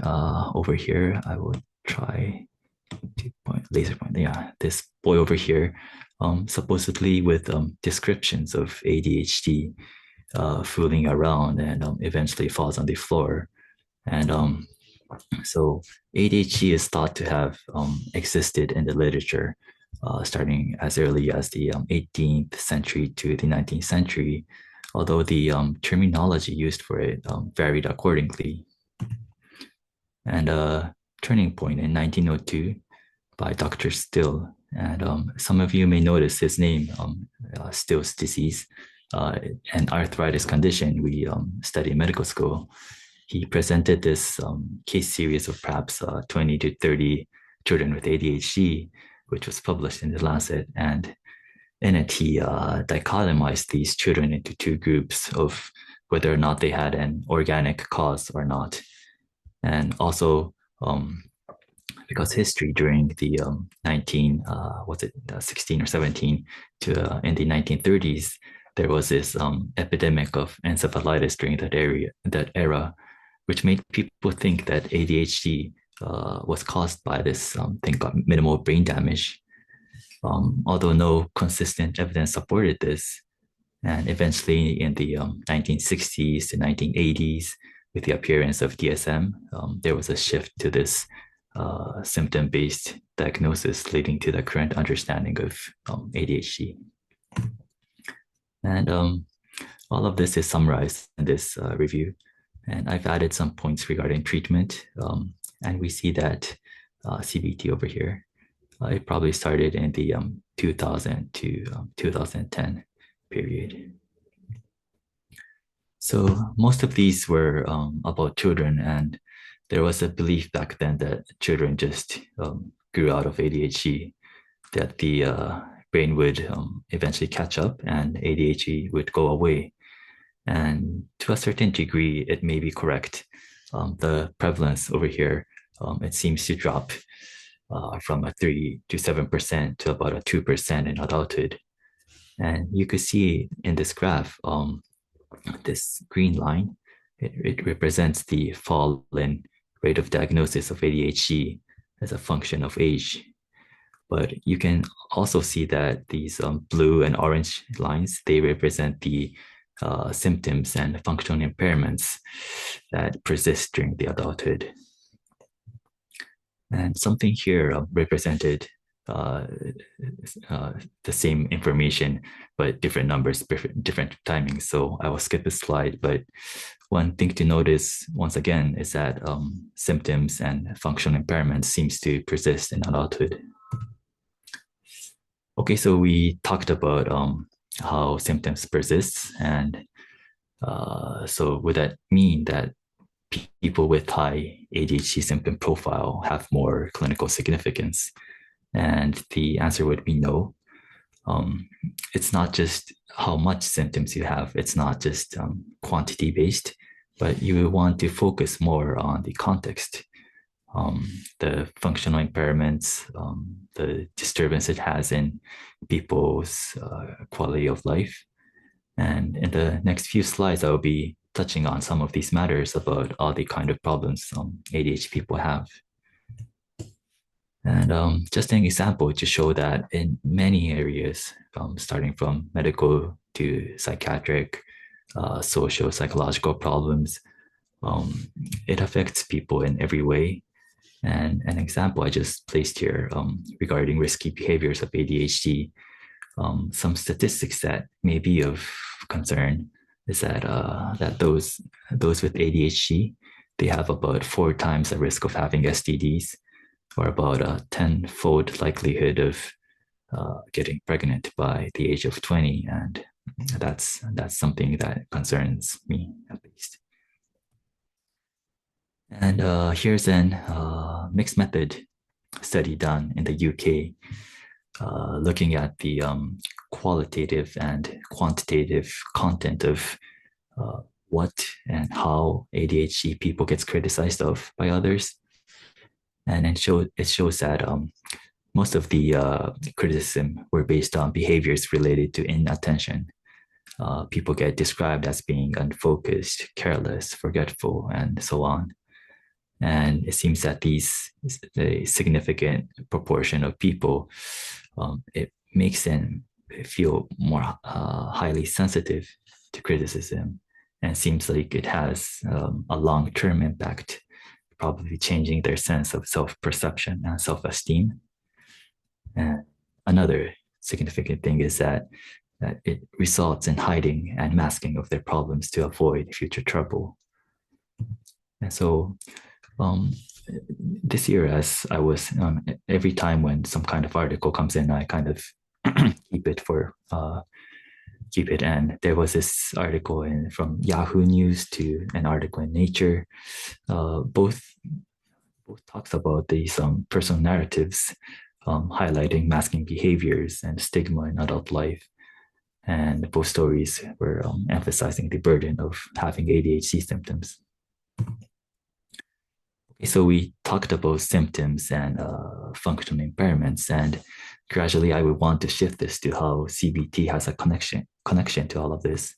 over here, I will try to laser point. Yeah, this boy over here, supposedly with descriptions of ADHD fooling around and eventually falls on the floor. And so ADHD is thought to have existed in the literature starting as early as the 18th century to the 19th century, although the terminology used for it varied accordingly. And a turning point in 1902 by Dr. Still, and some of you may notice his name, Still's disease, an arthritis condition we study in medical school. He presented this case series of perhaps 20 to 30 children with ADHD, which was published in the Lancet. And in it, he dichotomized these children into two groups of whether or not they had an organic cause or not. And also, because history during the 16 or 17 to in the 1930s, there was this epidemic of encephalitis during that era, which made people think that ADHD was caused by this thing called minimal brain damage, although no consistent evidence supported this. And eventually in the 1960s to 1980s, with the appearance of DSM, there was a shift to this symptom-based diagnosis, leading to the current understanding of ADHD. And all of this is summarized in this review. And I've added some points regarding treatment. And we see that CBT over here, it probably started in the 2000 to 2010 period. So most of these were about children, and there was a belief back then that children just grew out of ADHD, that the brain would eventually catch up and ADHD would go away. And to a certain degree, it may be correct. The prevalence over here, it seems to drop from a 3 to 7% to about a 2% in adulthood. And you could see in this graph, this green line, it represents the fall in rate of diagnosis of ADHD as a function of age. But you can also see that these blue and orange lines, they represent the symptoms and functional impairments that persist during the adulthood. And something here represented the same information, but different numbers, different timings. So I will skip this slide, but one thing to notice once again is that symptoms and functional impairments seems to persist in adulthood. Okay, so we talked about how symptoms persist, and so would that mean that people with high ADHD symptom profile have more clinical significance? And the answer would be no. It's not just how much symptoms you have. It's not just quantity based, but you want to focus more on the context, the functional impairments, the disturbance it has in people's quality of life. And in the next few slides, I will be touching on some of these matters about all the kind of problems ADHD people have. And just an example to show that in many areas, starting from medical to psychiatric, social, psychological problems, it affects people in every way. And an example I just placed here regarding risky behaviors of ADHD, some statistics that may be of concern is that those with ADHD, they have about 4 times the risk of having STDs, or about a 10-fold likelihood of getting pregnant by the age of 20. And that's something that concerns me, at least. And here's an mixed method study done in the UK, looking at the qualitative and quantitative content of what and how ADHD people gets criticized of by others. And it shows that most of the criticism were based on behaviors related to inattention. People get described as being unfocused, careless, forgetful, and so on. And it seems that a significant proportion of people, it makes them feel more highly sensitive to criticism, and seems like it has a long-term impact, probably changing their sense of self-perception and self-esteem. And another significant thing is that it results in hiding and masking of their problems to avoid future trouble. And so this year, as I was, every time when some kind of article comes in, I kind of keep it. And there was this article from Yahoo News to an article in Nature. Both talks about these personal narratives, highlighting masking behaviors and stigma in adult life. And both stories were emphasizing the burden of having ADHD symptoms. Okay, so we talked about symptoms and functional impairments, and gradually I would want to shift this to how CBT has a connection to all of this.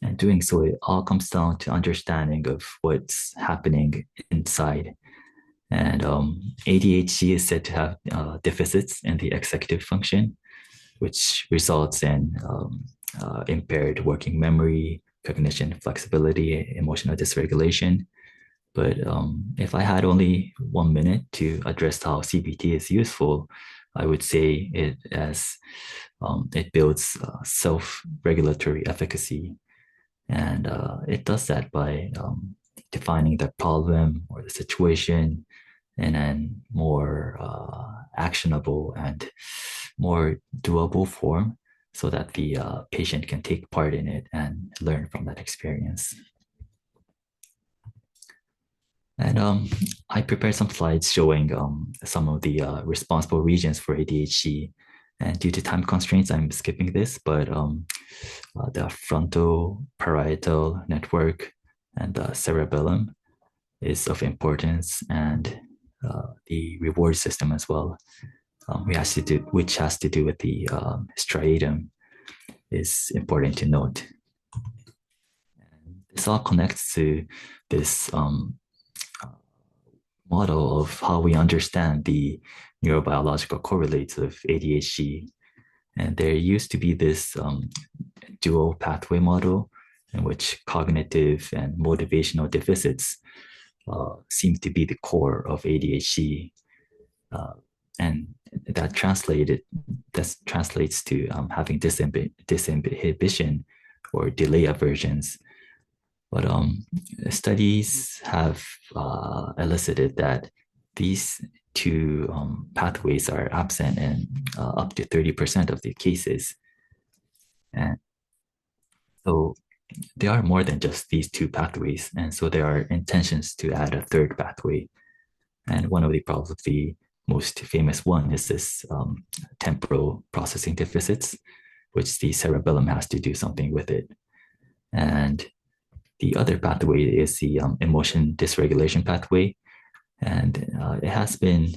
And doing so, it all comes down to understanding of what's happening inside. And ADHD is said to have deficits in the executive function, which results in impaired working memory, cognition, flexibility, emotional dysregulation. But if I had only 1 minute to address how CBT is useful, I would say it as it builds self-regulatory efficacy. And it does that by defining the problem or the situation in a more actionable and more doable form, so that the patient can take part in it and learn from that experience. And I prepared some slides showing some of the responsible regions for ADHD. And due to time constraints, I'm skipping this, but the frontal parietal network and the cerebellum is of importance, and the reward system as well, which has to do with the striatum, is important to note. And this all connects to this model of how we understand the neurobiological correlates of ADHD. And there used to be this dual pathway model in which cognitive and motivational deficits seem to be the core of ADHD. And that translates to having disinhibition or delay aversions. But studies have elicited that these two pathways are absent in up to 30% of the cases. And so there are more than just these two pathways. And so there are intentions to add a third pathway. And one of the probably most famous one is this temporal processing deficits, which the cerebellum has to do something with it. And the other pathway is the emotion dysregulation pathway. And it has been,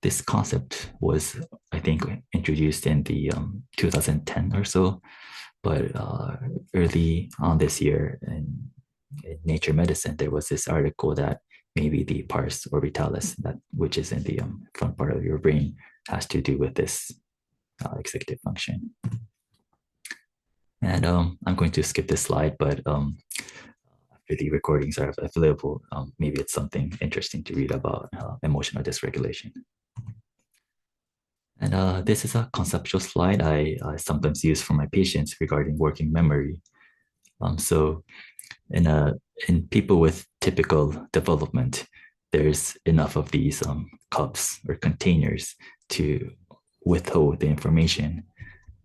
this concept was, I think, introduced in the 2010 or so, but early on this year in Nature Medicine, there was this article that maybe the pars orbitalis, which is in the front part of your brain, has to do with this executive function. And I'm going to skip this slide, but after the recordings are available, maybe it's something interesting to read about emotional dysregulation. And this is a conceptual slide I sometimes use for my patients regarding working memory. So in people with typical development, there's enough of these cups or containers to withhold the information.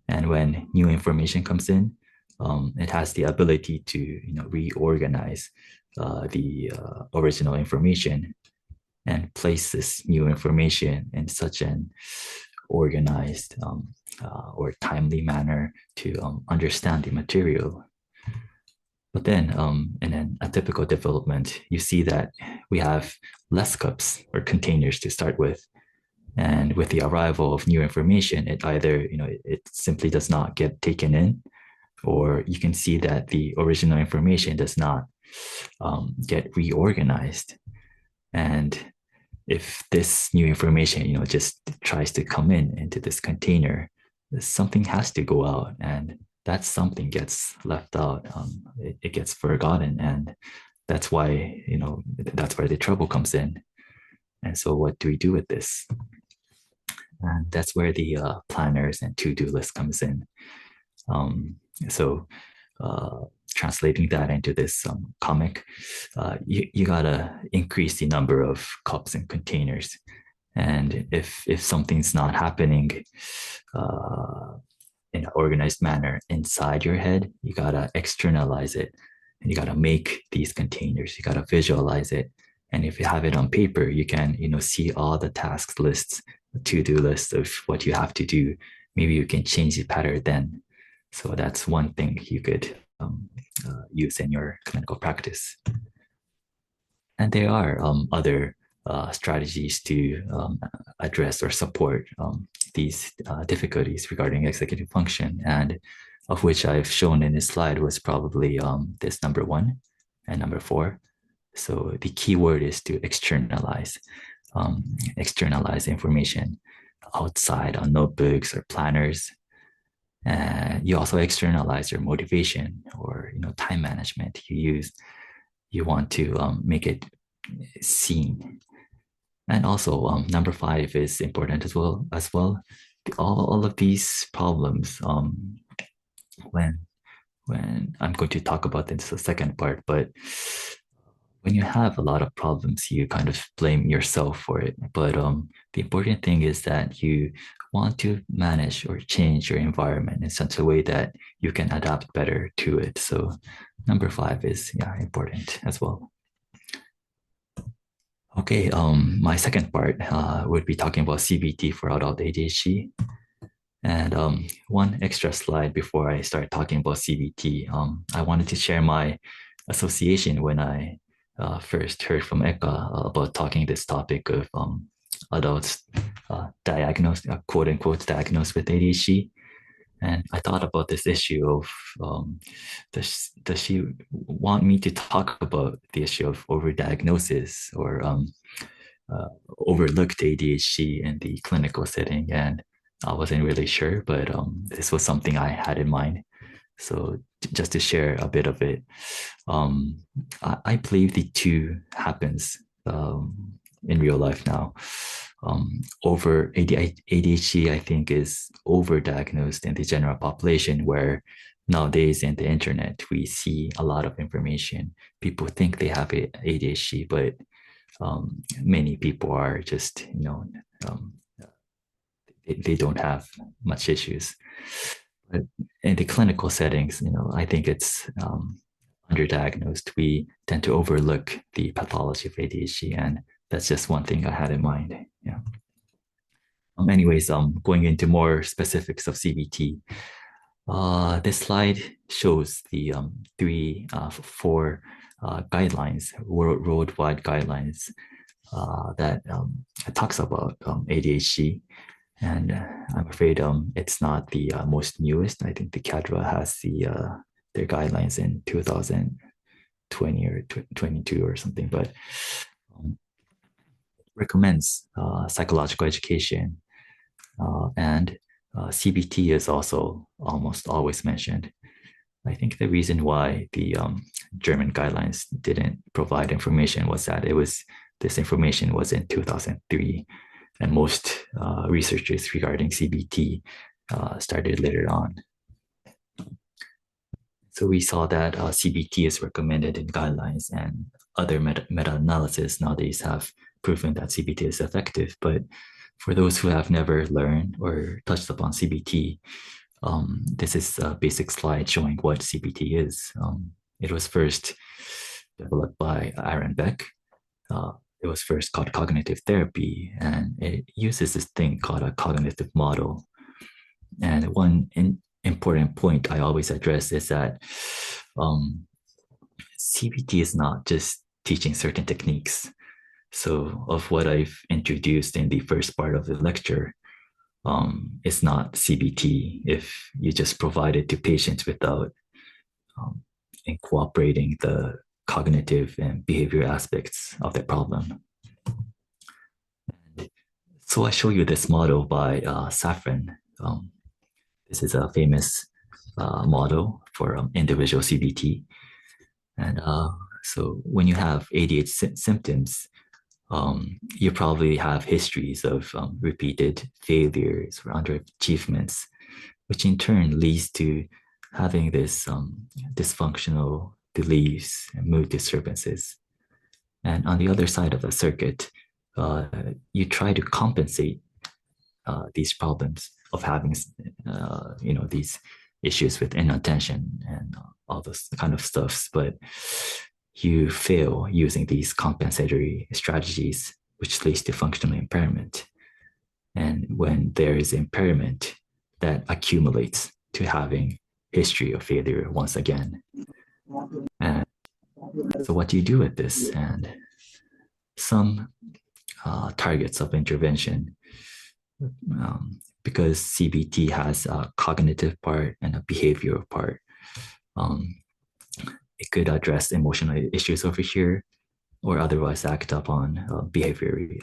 And when new information comes in, it has the ability to reorganize the original information and place this new information in such an organized or timely manner to understand the material. But then in an atypical development, you see that we have less cups or containers to start with. And with the arrival of new information, it either, it simply does not get taken in, or you can see that the original information does not get reorganized. And if this new information, just tries to come into this container, something has to go out, and that something gets left out. It gets forgotten, and that's why, that's where the trouble comes in. And so what do we do with this? And that's where the planners and to-do list comes in. So translating that into this comic, you gotta increase the number of cups and containers. And if something's not happening in an organized manner inside your head, you gotta externalize it. And you gotta make these containers. You gotta visualize it. And if you have it on paper, you can see all the task lists, to-do list of what you have to do. Maybe you can change the pattern then. So that's one thing you could use in your clinical practice. And there are other strategies to address or support these difficulties regarding executive function, and of which I've shown in this slide was probably this number 1 and number 4. So the key word is to externalize. Externalize information outside on notebooks or planners. And you also externalize your motivation or time management you want to make it seen. And also number 5 is important as well. All of these problems, when I'm going to talk about this in the second part, but when you have a lot of problems, you kind of blame yourself for it. But the important thing is that you want to manage or change your environment in such a way that you can adapt better to it. So number 5 is important as well. Okay, my second part would be talking about CBT for adult ADHD. And one extra slide before I start talking about CBT, I wanted to share my association when I first heard from Eka about talking this topic of adults diagnosed, quote unquote, diagnosed with ADHD. And I thought about this issue of does she want me to talk about the issue of overdiagnosis or overlooked ADHD in the clinical setting? And I wasn't really sure, but this was something I had in mind. So just to share a bit of it, I believe the two happens in real life now. Over ADHD, I think, is overdiagnosed in the general population, where nowadays in the internet, we see a lot of information. People think they have ADHD, but many people are just, they don't have much issues. But in the clinical settings, I think it's underdiagnosed. We tend to overlook the pathology of ADHD, and that's just one thing I had in mind. Yeah. Anyways, going into more specifics of CBT, this slide shows the 4 guidelines, worldwide guidelines that talks about ADHD. And I'm afraid it's not the most newest. I think the CADRA has their guidelines in 2020 or 22 or something. But recommends psychological education, and CBT is also almost always mentioned. I think the reason why the German guidelines didn't provide information was that this information was in 2003, and most researchers regarding CBT started later on. So we saw that CBT is recommended in guidelines, and other meta-analysis nowadays have proven that CBT is effective. But for those who have never learned or touched upon CBT, this is a basic slide showing what CBT is. It was first developed by Aaron Beck. It was first called cognitive therapy, and it uses this thing called a cognitive model. And one important point I always address is that CBT is not just teaching certain techniques. So of what I've introduced in the first part of the lecture, it's not CBT if you just provide it to patients without incorporating the cognitive and behavior aspects of the problem. So I show you this model by Safran. This is a famous model for individual CBT. And so when you have ADHD symptoms, you probably have histories of repeated failures or underachievements, which in turn leads to having this dysfunctional beliefs and mood disturbances. And on the other side of the circuit, you try to compensate these problems of having, these issues with inattention and all those kind of stuffs, but you fail using these compensatory strategies, which leads to functional impairment. And when there is impairment, that accumulates to having history of failure once again. And so what do you do with this? And some targets of intervention, because CBT has a cognitive part and a behavioral part, it could address emotional issues over here, or otherwise act upon behaviorally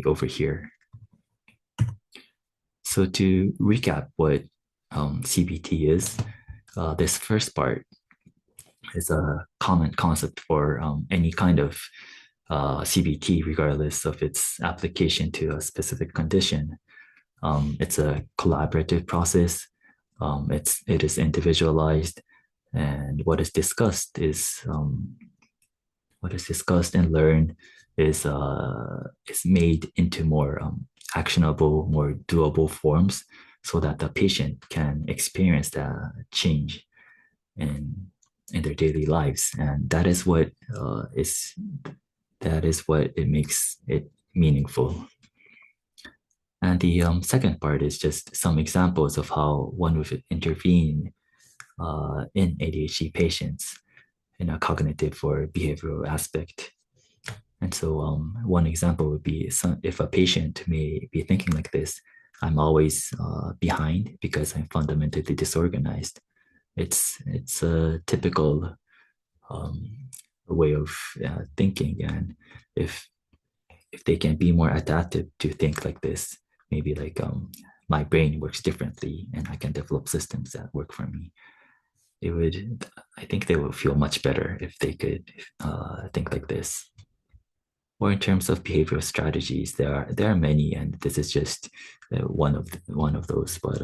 over here. So to recap what CBT is, this first part is a common concept for any kind of CBT, regardless of its application to a specific condition. It's a collaborative process. It is individualized, and what is discussed and learned is made into more actionable, more doable forms, so that the patient can experience that change in their daily lives, and that is what it makes it meaningful. And the second part is just some examples of how one would intervene in ADHD patients in a cognitive or behavioral aspect. And so one example would be if a patient may be thinking like this: I'm always behind because I'm fundamentally disorganized. It's a typical way of thinking, and if they can be more adaptive to think like this, maybe like my brain works differently and I can develop systems that work for me, I think they would feel much better if they could think like this. Or in terms of behavioral strategies, there are many, and this is just one of those. But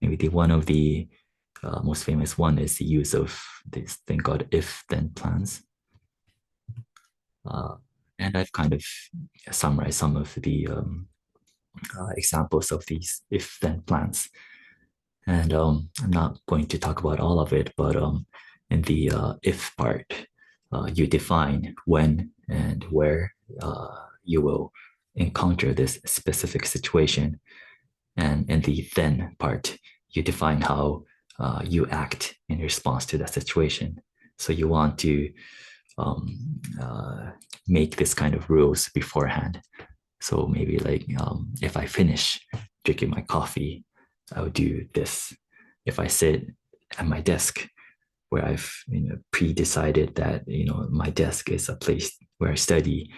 maybe one of the most famous one is the use of this thing called if-then plans. And I've kind of summarized some of the examples of these if-then plans. And I'm not going to talk about all of it, but in the if part, you define when and where you will encounter this specific situation. And in the then part, you define how you act in response to that situation. So you want to make this kind of rules beforehand. So maybe like if I finish drinking my coffee, I would do this. If I sit at my desk where I've pre-decided that my desk is a place where I study,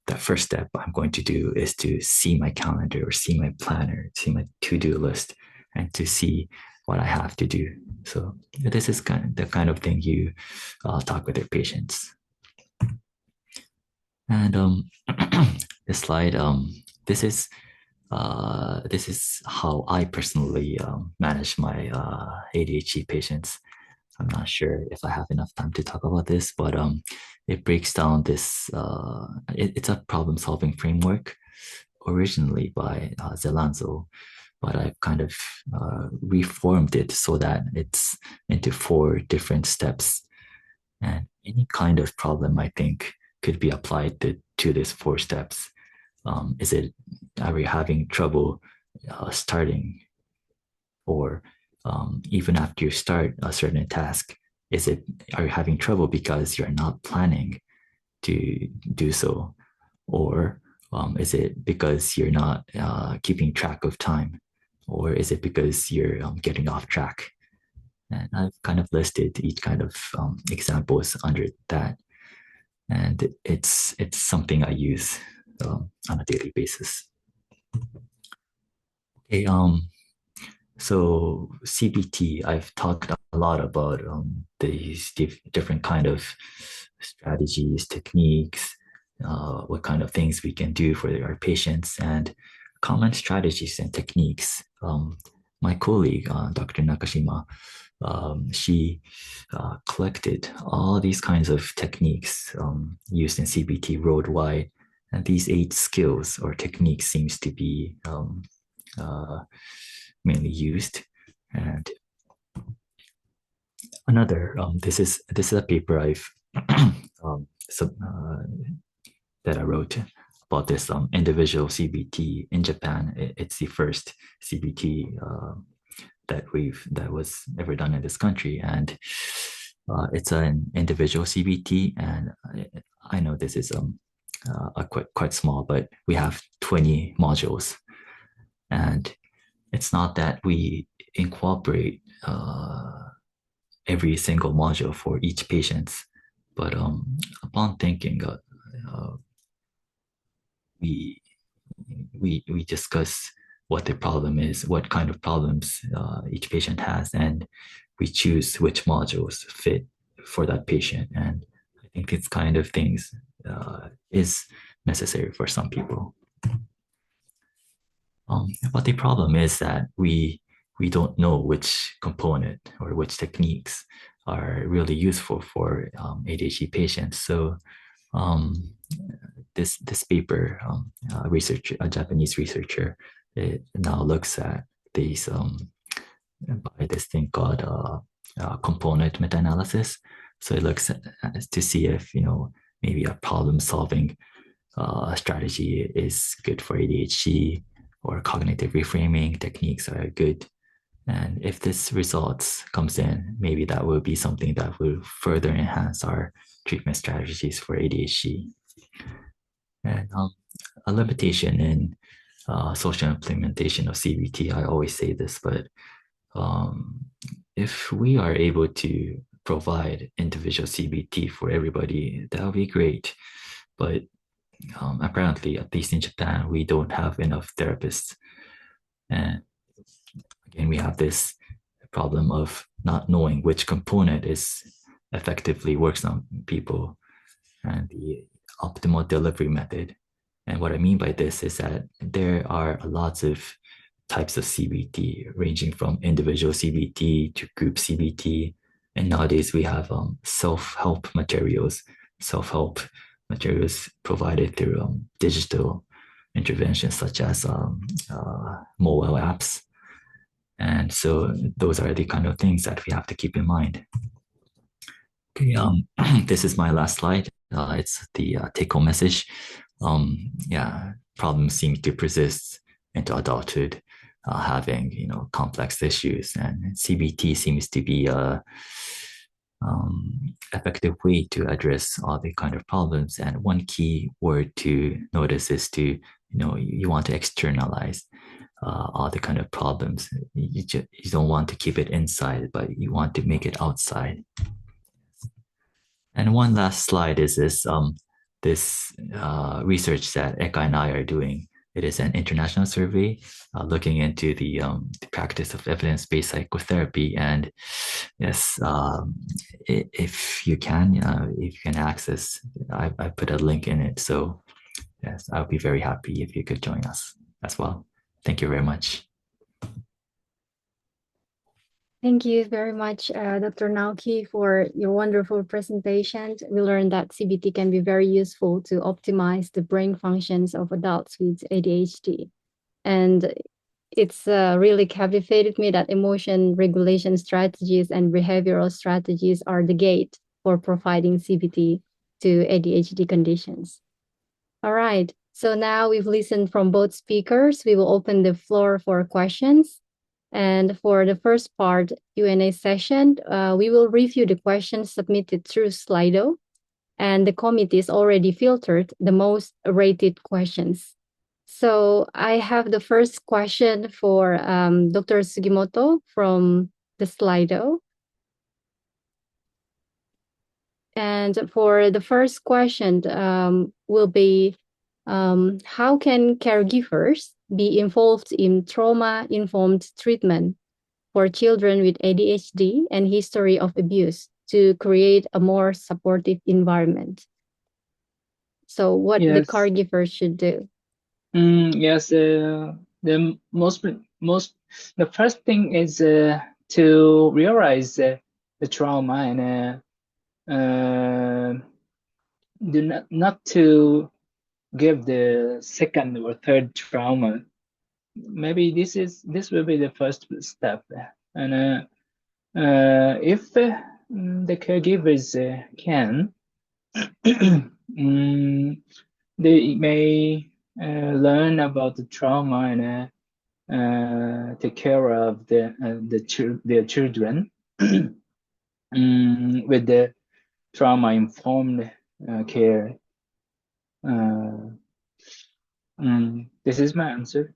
the first step I'm going to do is to see my calendar or see my planner, see my to-do list, and to see what I have to do. So this is the kind of thing you talk with your patients. And this slide, this is how I personally manage my ADHD patients. I'm not sure if I have enough time to talk about this, but it breaks down this, it's a problem-solving framework originally by Zelanzo, but I've kind of reformed it so that it's into 4 different steps. And any kind of problem, I think, could be applied to these 4 steps. Are we having trouble starting? Or even after you start a certain task, are you having trouble because you're not planning to do so? Or is it because you're not keeping track of time? Or is it because you're getting off track? And I've kind of listed each kind of examples under that. And it's something I use on a daily basis. Okay, so CBT, I've talked a lot about these different kind of strategies, techniques, what kind of things we can do for our patients, and common strategies and techniques. My colleague, Dr. Nakashima, she collected all these kinds of techniques used in CBT worldwide, and these 8 skills or techniques seems to be mainly used. And another, this is a paper I've that I wrote about this individual CBT in Japan. It's the first CBT that was ever done in this country, and it's an individual CBT. And I know this is quite small, but we have 20 modules, and it's not that we incorporate every single module for each patient, but upon thinking, we discuss what the problem is, what kind of problems each patient has, and we choose which modules fit for that patient. And I think this kind of things is necessary for some people. But the problem is that we don't know which component or which techniques are really useful for ADHD patients. So this paper, a Japanese researcher, it now looks at these by this thing called component meta-analysis. So it looks to see if maybe a problem-solving strategy is good for ADHD, or cognitive reframing techniques are good. And if this results comes in, maybe that will be something that will further enhance our treatment strategies for ADHD. And a limitation in social implementation of CBT, I always say this, but if we are able to provide individual CBT for everybody, that would be great. But apparently, at least in Japan, we don't have enough therapists. And again, we have this problem of not knowing which component effectively works on people and the optimal delivery method. And what I mean by this is that there are lots of types of CBT, ranging from individual CBT to group CBT. And nowadays we have self-help materials provided through digital interventions such as mobile apps. And so those are the kind of things that we have to keep in mind. Okay, this is my last slide. It's the take-home message. Problems seem to persist into adulthood, having complex issues, and CBT seems to be a effective way to address all the kind of problems. And one key word to notice is to you want to externalize all the kind of problems. You don't want to keep it inside, but you want to make it outside. And one last slide is this. this research that Eka and I are doing. It is an international survey looking into the practice of evidence-based psychotherapy. And yes, if you can access, I put a link in it. So yes, I would be very happy if you could join us as well. Thank you very much. Thank you very much, Dr. Naoki, for your wonderful presentation. We learned that CBT can be very useful to optimize the brain functions of adults with ADHD. And it's really captivated me that emotion regulation strategies and behavioral strategies are the gate for providing CBT to ADHD conditions. All right, so now we've listened from both speakers. We will open the floor for questions. And for the first part, Q&A session, we will review the questions submitted through Slido, and the committee is already filtered the most rated questions. So I have the first question for Dr. Sugimoto from the Slido. And for the first question will be, how can caregivers be involved in trauma-informed treatment for children with ADHD and history of abuse to create a more supportive environment? So what the caregivers should do? Yes, the first thing is to realize the trauma and do not to give the second or third trauma. Maybe this will be the first step, and if the caregivers can, they may learn about the trauma and take care of their children with the trauma-informed care. This is my answer.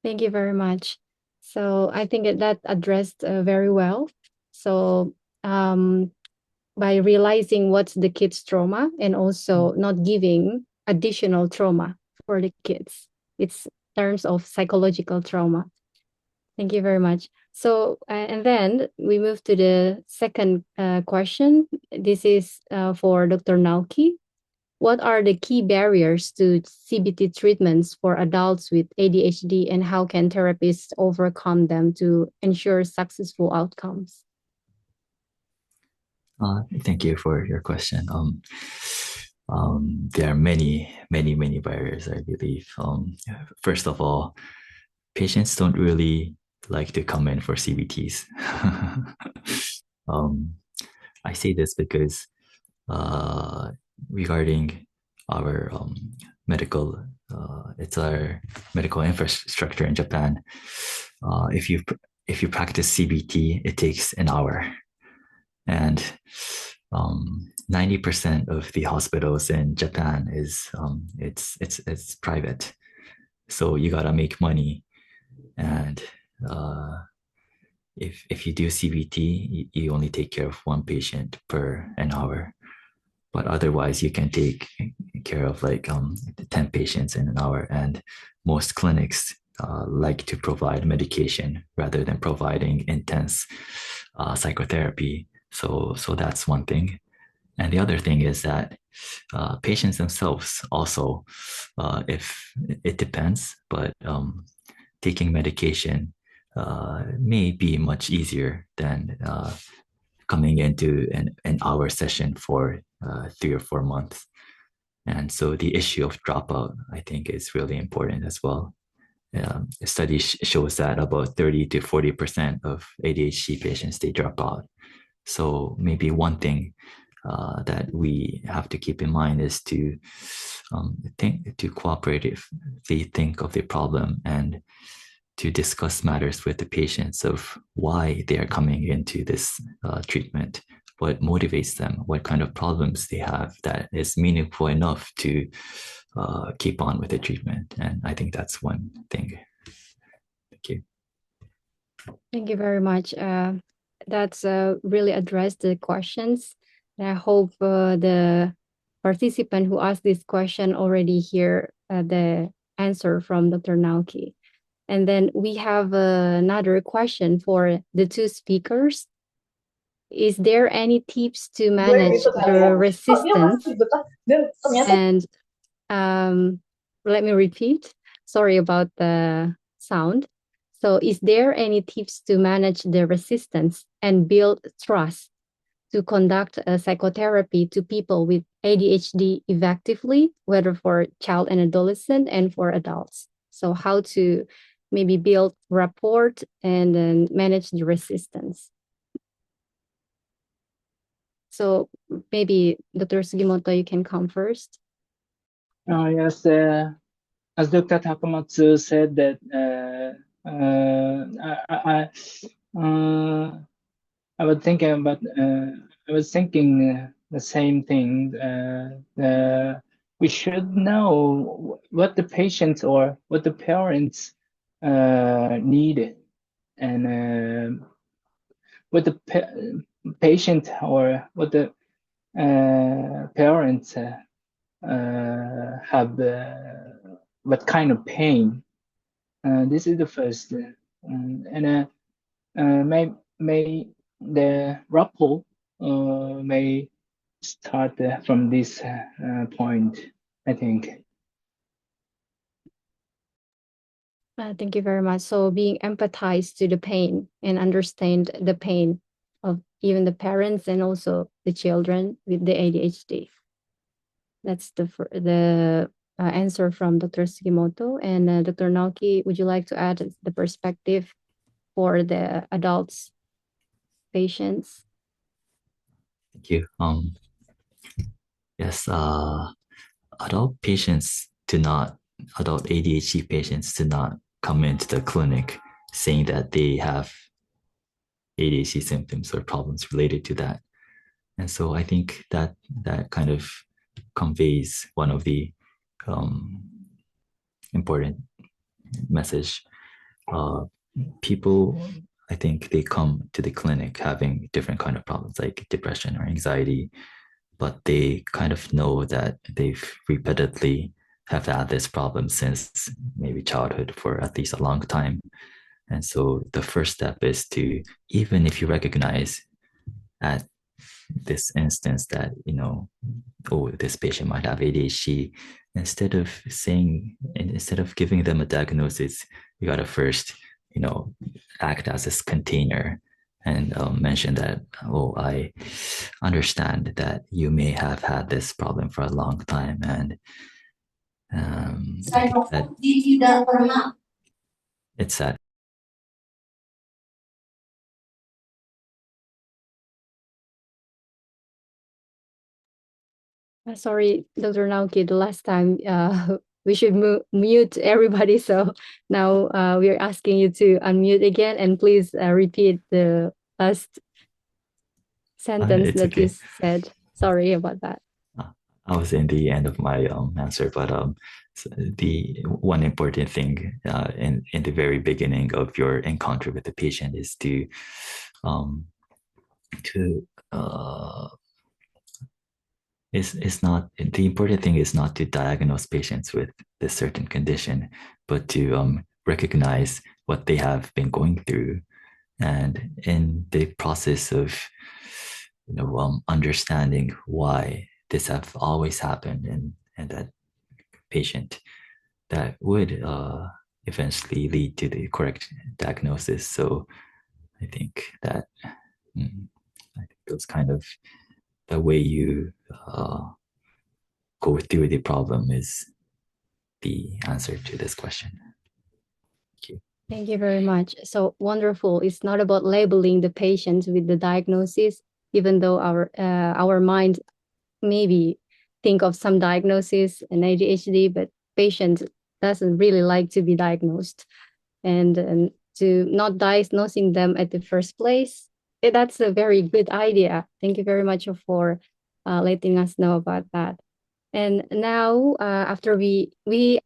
Thank you very much. So I think that addressed very well. So by realizing what's the kid's trauma and also not giving additional trauma for the kids, it's terms of psychological trauma. Thank you very much. So, and then we move to the second question. This is for Dr. Naoki. What are the key barriers to CBT treatments for adults with ADHD, and how can therapists overcome them to ensure successful outcomes? Thank you for your question. There are many barriers, I believe. First of all, patients don't really like to come in for CBTs. I say this because regarding our medical, it's our medical infrastructure in Japan. If you practice CBT, it takes an hour, and 90% of the hospitals in Japan is it's private, so you gotta make money, and if you do CBT, you only take care of one patient per an hour. But otherwise, you can take care of like 10 patients in an hour. And most clinics like to provide medication rather than providing intense psychotherapy. So that's one thing. And the other thing is that patients themselves also, if it depends, but taking medication may be much easier than coming into an hour session for 3 or 4 months. And so the issue of dropout, I think, is really important as well. The study shows that about 30 to 40% of ADHD patients, they drop out. So maybe one thing that we have to keep in mind is to cooperatively think of the problem and to discuss matters with the patients of why they are coming into this treatment, what motivates them, what kind of problems they have that is meaningful enough to keep on with the treatment. And I think that's one thing. Thank you. Thank you very much. That's really addressed the questions. I hope the participant who asked this question already hear the answer from Dr. Naoki. And then we have another question for the two speakers. Is there any tips to manage the resistance? And let me repeat. Sorry about the sound. So is there any tips to manage the resistance and build trust to conduct a psychotherapy to people with ADHD effectively, whether for child and adolescent and for adults? So how to maybe build rapport and then manage the resistance. So maybe Dr. Sugimoto, you can come first. Yes, as Dr. Takamatsu said that I was thinking about the same thing. We should know what the patients or what the parents need, and what the patient or what the parents have what kind of pain. This is the first, and may the rapport may start from this point, I think. Thank you very much. So being empathized to the pain and understand the pain of even the parents and also the children with the ADHD. That's the answer from Dr. Sugimoto. And Dr. Naoki, would you like to add the perspective for the adults, patients? Thank you. Yes, adult ADHD patients do not come into the clinic saying that they have ADHD symptoms or problems related to that. And so I think that kind of conveys one of the important message. People, I think they come to the clinic having different kind of problems like depression or anxiety, but they kind of know that they've repeatedly have had this problem since maybe childhood for at least a long time. And so the first step is to, even if you recognize at this instance that, oh, this patient might have ADHD, instead of giving them a diagnosis, you gotta first, act as this container and mention that, oh, I understand that you may have had this problem for a long time, and it's sad. Sorry, Dr. Naoki, the last time we should mute everybody. So now we're asking you to unmute again, and please repeat the last sentence that you said. Sorry about that. I was in the end of my answer, but the one important thing in the very beginning of your encounter with the patient is to it's not, the important thing is not to diagnose patients with this certain condition, but to recognize what they have been going through, and in the process of understanding why this have always happened, and that patient, that would eventually lead to the correct diagnosis. So I think that those kind of the way you go through the problem is the answer to this question. Thank you. Thank you very much. So wonderful. It's not about labeling the patients with the diagnosis, even though our mind maybe think of some diagnosis and ADHD, but patient doesn't really like to be diagnosed, and to not diagnosing them at the first place. That's a very good idea. Thank you very much for letting us know about that. And now, after we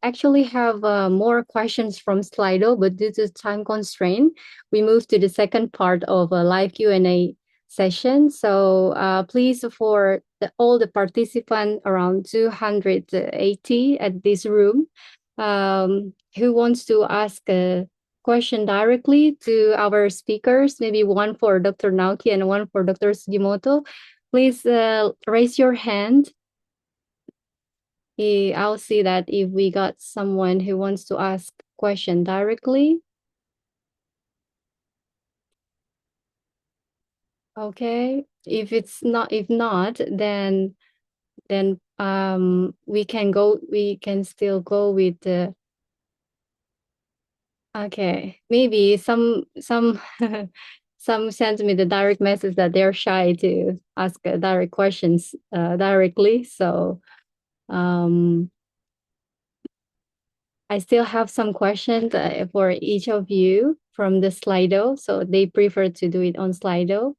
actually have more questions from Slido, but due to time constraint, we move to the second part of a live Q&A session. So please, for all the participants, around 280 at this room, who wants to ask a question directly to our speakers, maybe one for Dr. Naoki and one for Dr. Sugimoto, please raise your hand. I'll see that if we got someone who wants to ask question directly. Okay, if not, then we can still go with the. Okay, maybe some some sent me the direct message that they're shy to ask direct questions directly. So I still have some questions for each of you from the Slido. So they prefer to do it on Slido.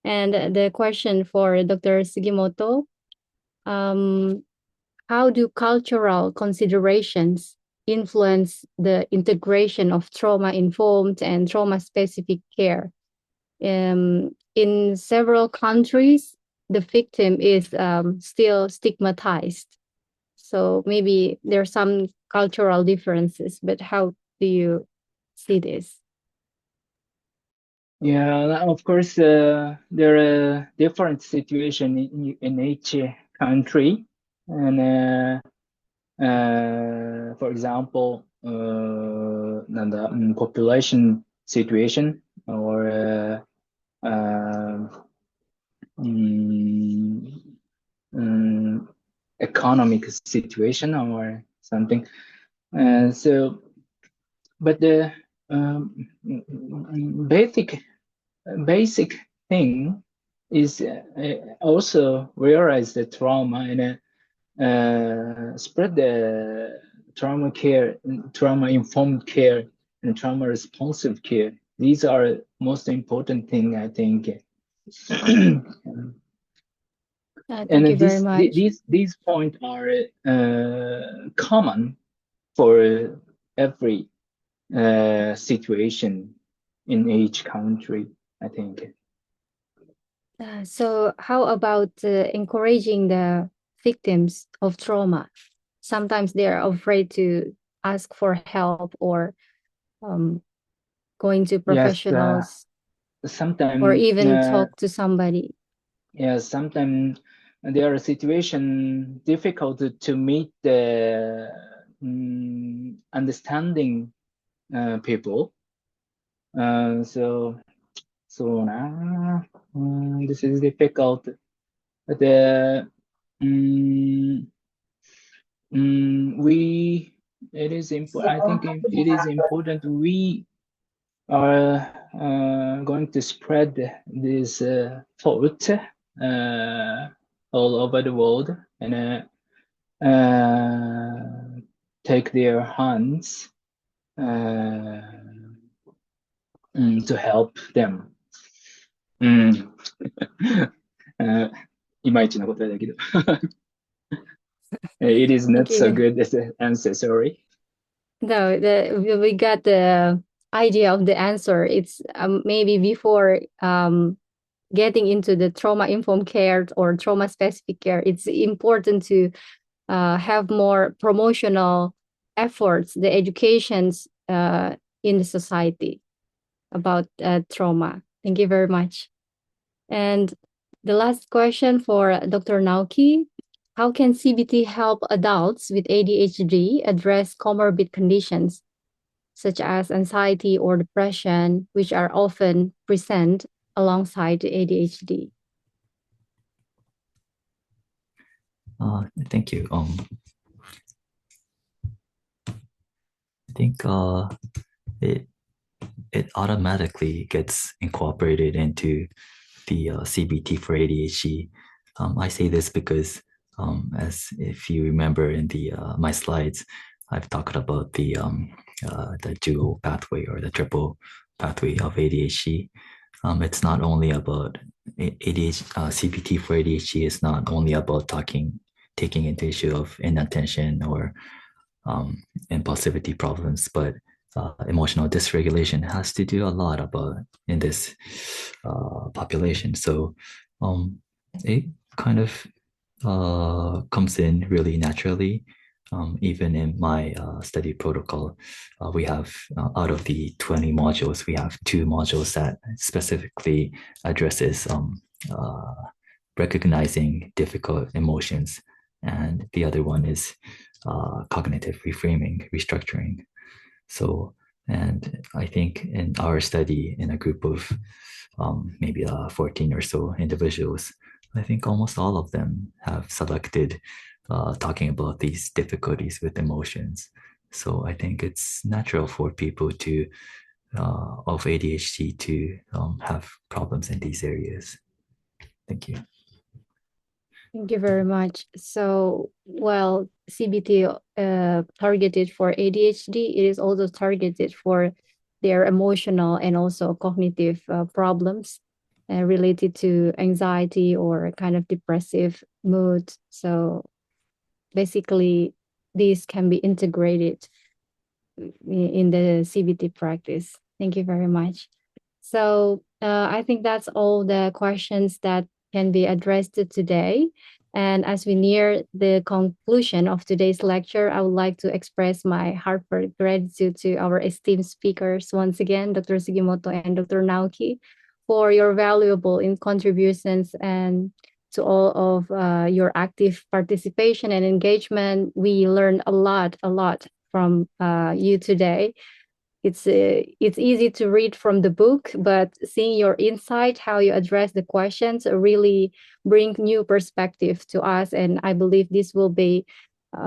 And the question for Dr. Sugimoto, how do cultural considerations influence the integration of trauma-informed and trauma-specific care? In several countries, the victim is still stigmatized. So maybe there are some cultural differences, but how do you see this? Yeah, of course, there are different situations in each country. And for example, the population situation or economic situation or something. So, but the basic thing is also realize the trauma and spread the trauma care, trauma-informed care, and trauma-responsive care. These are most important thing, I think. Thank you very much. These points are common for every situation in each country, I think. So how about encouraging the victims of trauma? Sometimes they're afraid to ask for help or going to professionals. Yes, sometimes or even talk to somebody. Yes, sometimes there are situations difficult to meet the understanding people. So now this is difficult. But it is important. I think it is important. We are going to spread this thought all over the world and take their hands to help them. いまいちな答えだけど。It is not so good as an answer, sorry. No, we got the idea of the answer. It's maybe before getting into the trauma-informed care or trauma-specific care, it's important to have more promotional efforts, the educations in the society about trauma. Thank you very much. And the last question for Dr. Naoki. How can CBT help adults with ADHD address comorbid conditions such as anxiety or depression, which are often present alongside ADHD? Thank you. I think it automatically gets incorporated into the CBT for ADHD. I say this because, as if you remember in the my slides, I've talked about the dual pathway or the triple pathway of ADHD. It's not only about CBT for ADHD is not only about taking into issue of inattention or impulsivity problems, but emotional dysregulation has to do a lot about in this population. So it kind of comes in really naturally. Even in my study protocol, we have out of the 20 modules, we have 2 modules that specifically addresses recognizing difficult emotions, and the other one is cognitive reframing, restructuring. So, and I think in our study, in a group of maybe 14 or so individuals, I think almost all of them have selected talking about these difficulties with emotions. So I think it's natural for people to of ADHD to have problems in these areas. Thank you. Thank you very much. So, well, CBT targeted for ADHD, it is also targeted for their emotional and also cognitive problems related to anxiety or kind of depressive mood. So basically, these can be integrated in the CBT practice. Thank you very much. So I think that's all the questions that can be addressed today. And as we near the conclusion of today's lecture, I would like to express my heartfelt gratitude to our esteemed speakers once again, Dr. Sugimoto and Dr. Naoki, for your valuable contributions and to all of your active participation and engagement. We learned a lot from you today. It's easy to read from the book, but seeing your insight, how you address the questions, really bring new perspective to us. And I believe this will be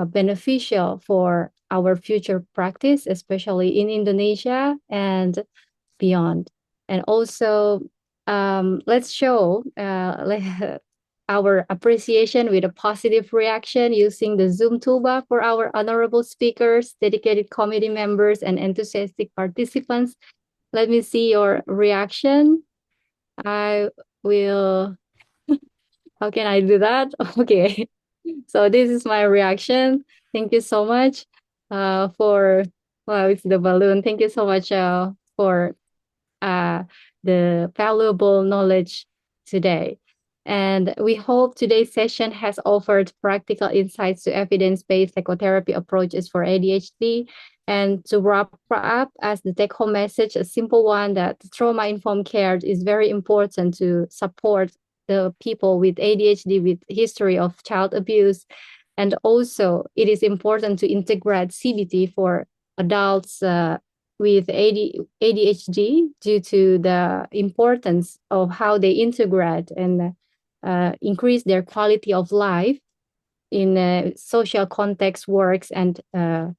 beneficial for our future practice, especially in Indonesia and beyond. And also, let's show our appreciation with a positive reaction using the Zoom toolbar for our honorable speakers, dedicated committee members, and enthusiastic participants. Let me see your reaction. I will, how can I do that? Okay, so this is my reaction. Thank you so much for, well, it's the balloon. Thank you so much for the valuable knowledge today. And we hope today's session has offered practical insights to evidence-based psychotherapy approaches for ADHD. And to wrap up, as the take-home message, a simple one, that trauma-informed care is very important to support the people with ADHD with history of child abuse. And also, it is important to integrate CBT for adults with ADHD due to the importance of how they integrate and increase their quality of life in social context, works, and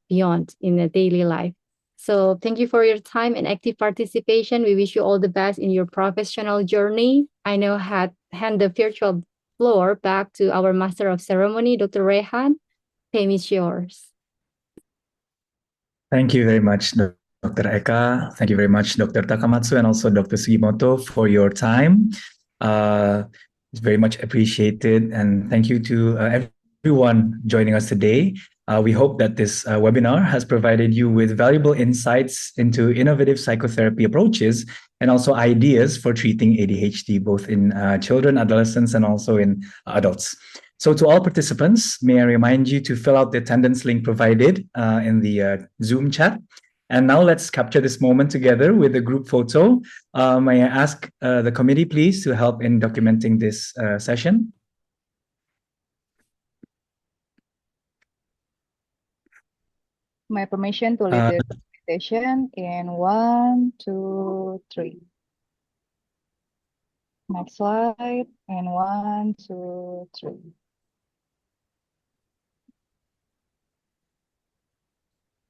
beyond in a daily life. So thank you for your time and active participation. We wish you all the best in your professional journey. I now hand the virtual floor back to our Master of Ceremony, Dr. Rehan. Time is yours. Thank you very much, Dr. Eka. Thank you very much, Dr. Takamatsu, and also Dr. Sugimoto for your time. It's very much appreciated. And thank you to everyone joining us today. We hope that this webinar has provided you with valuable insights into innovative psychotherapy approaches and also ideas for treating ADHD, both in children, adolescents, and also in adults. So to all participants, may I remind you to fill out the attendance link provided in the Zoom chat. And now let's capture this moment together with a group photo. May I ask the committee, please, to help in documenting this session? My permission to lead the presentation in 1, 2, 3. Next slide, and 1, 2, 3.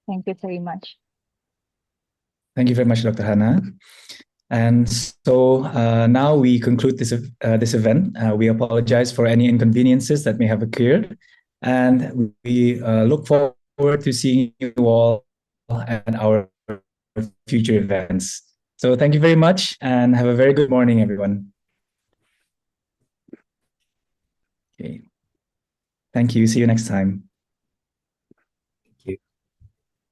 Thank you very much. Thank you very much, Dr. Hannah. And so now we conclude this event. We apologize for any inconveniences that may have occurred, and we look forward to seeing you all at our future events. So thank you very much, and have a very good morning, everyone. Okay. Thank you. See you next time.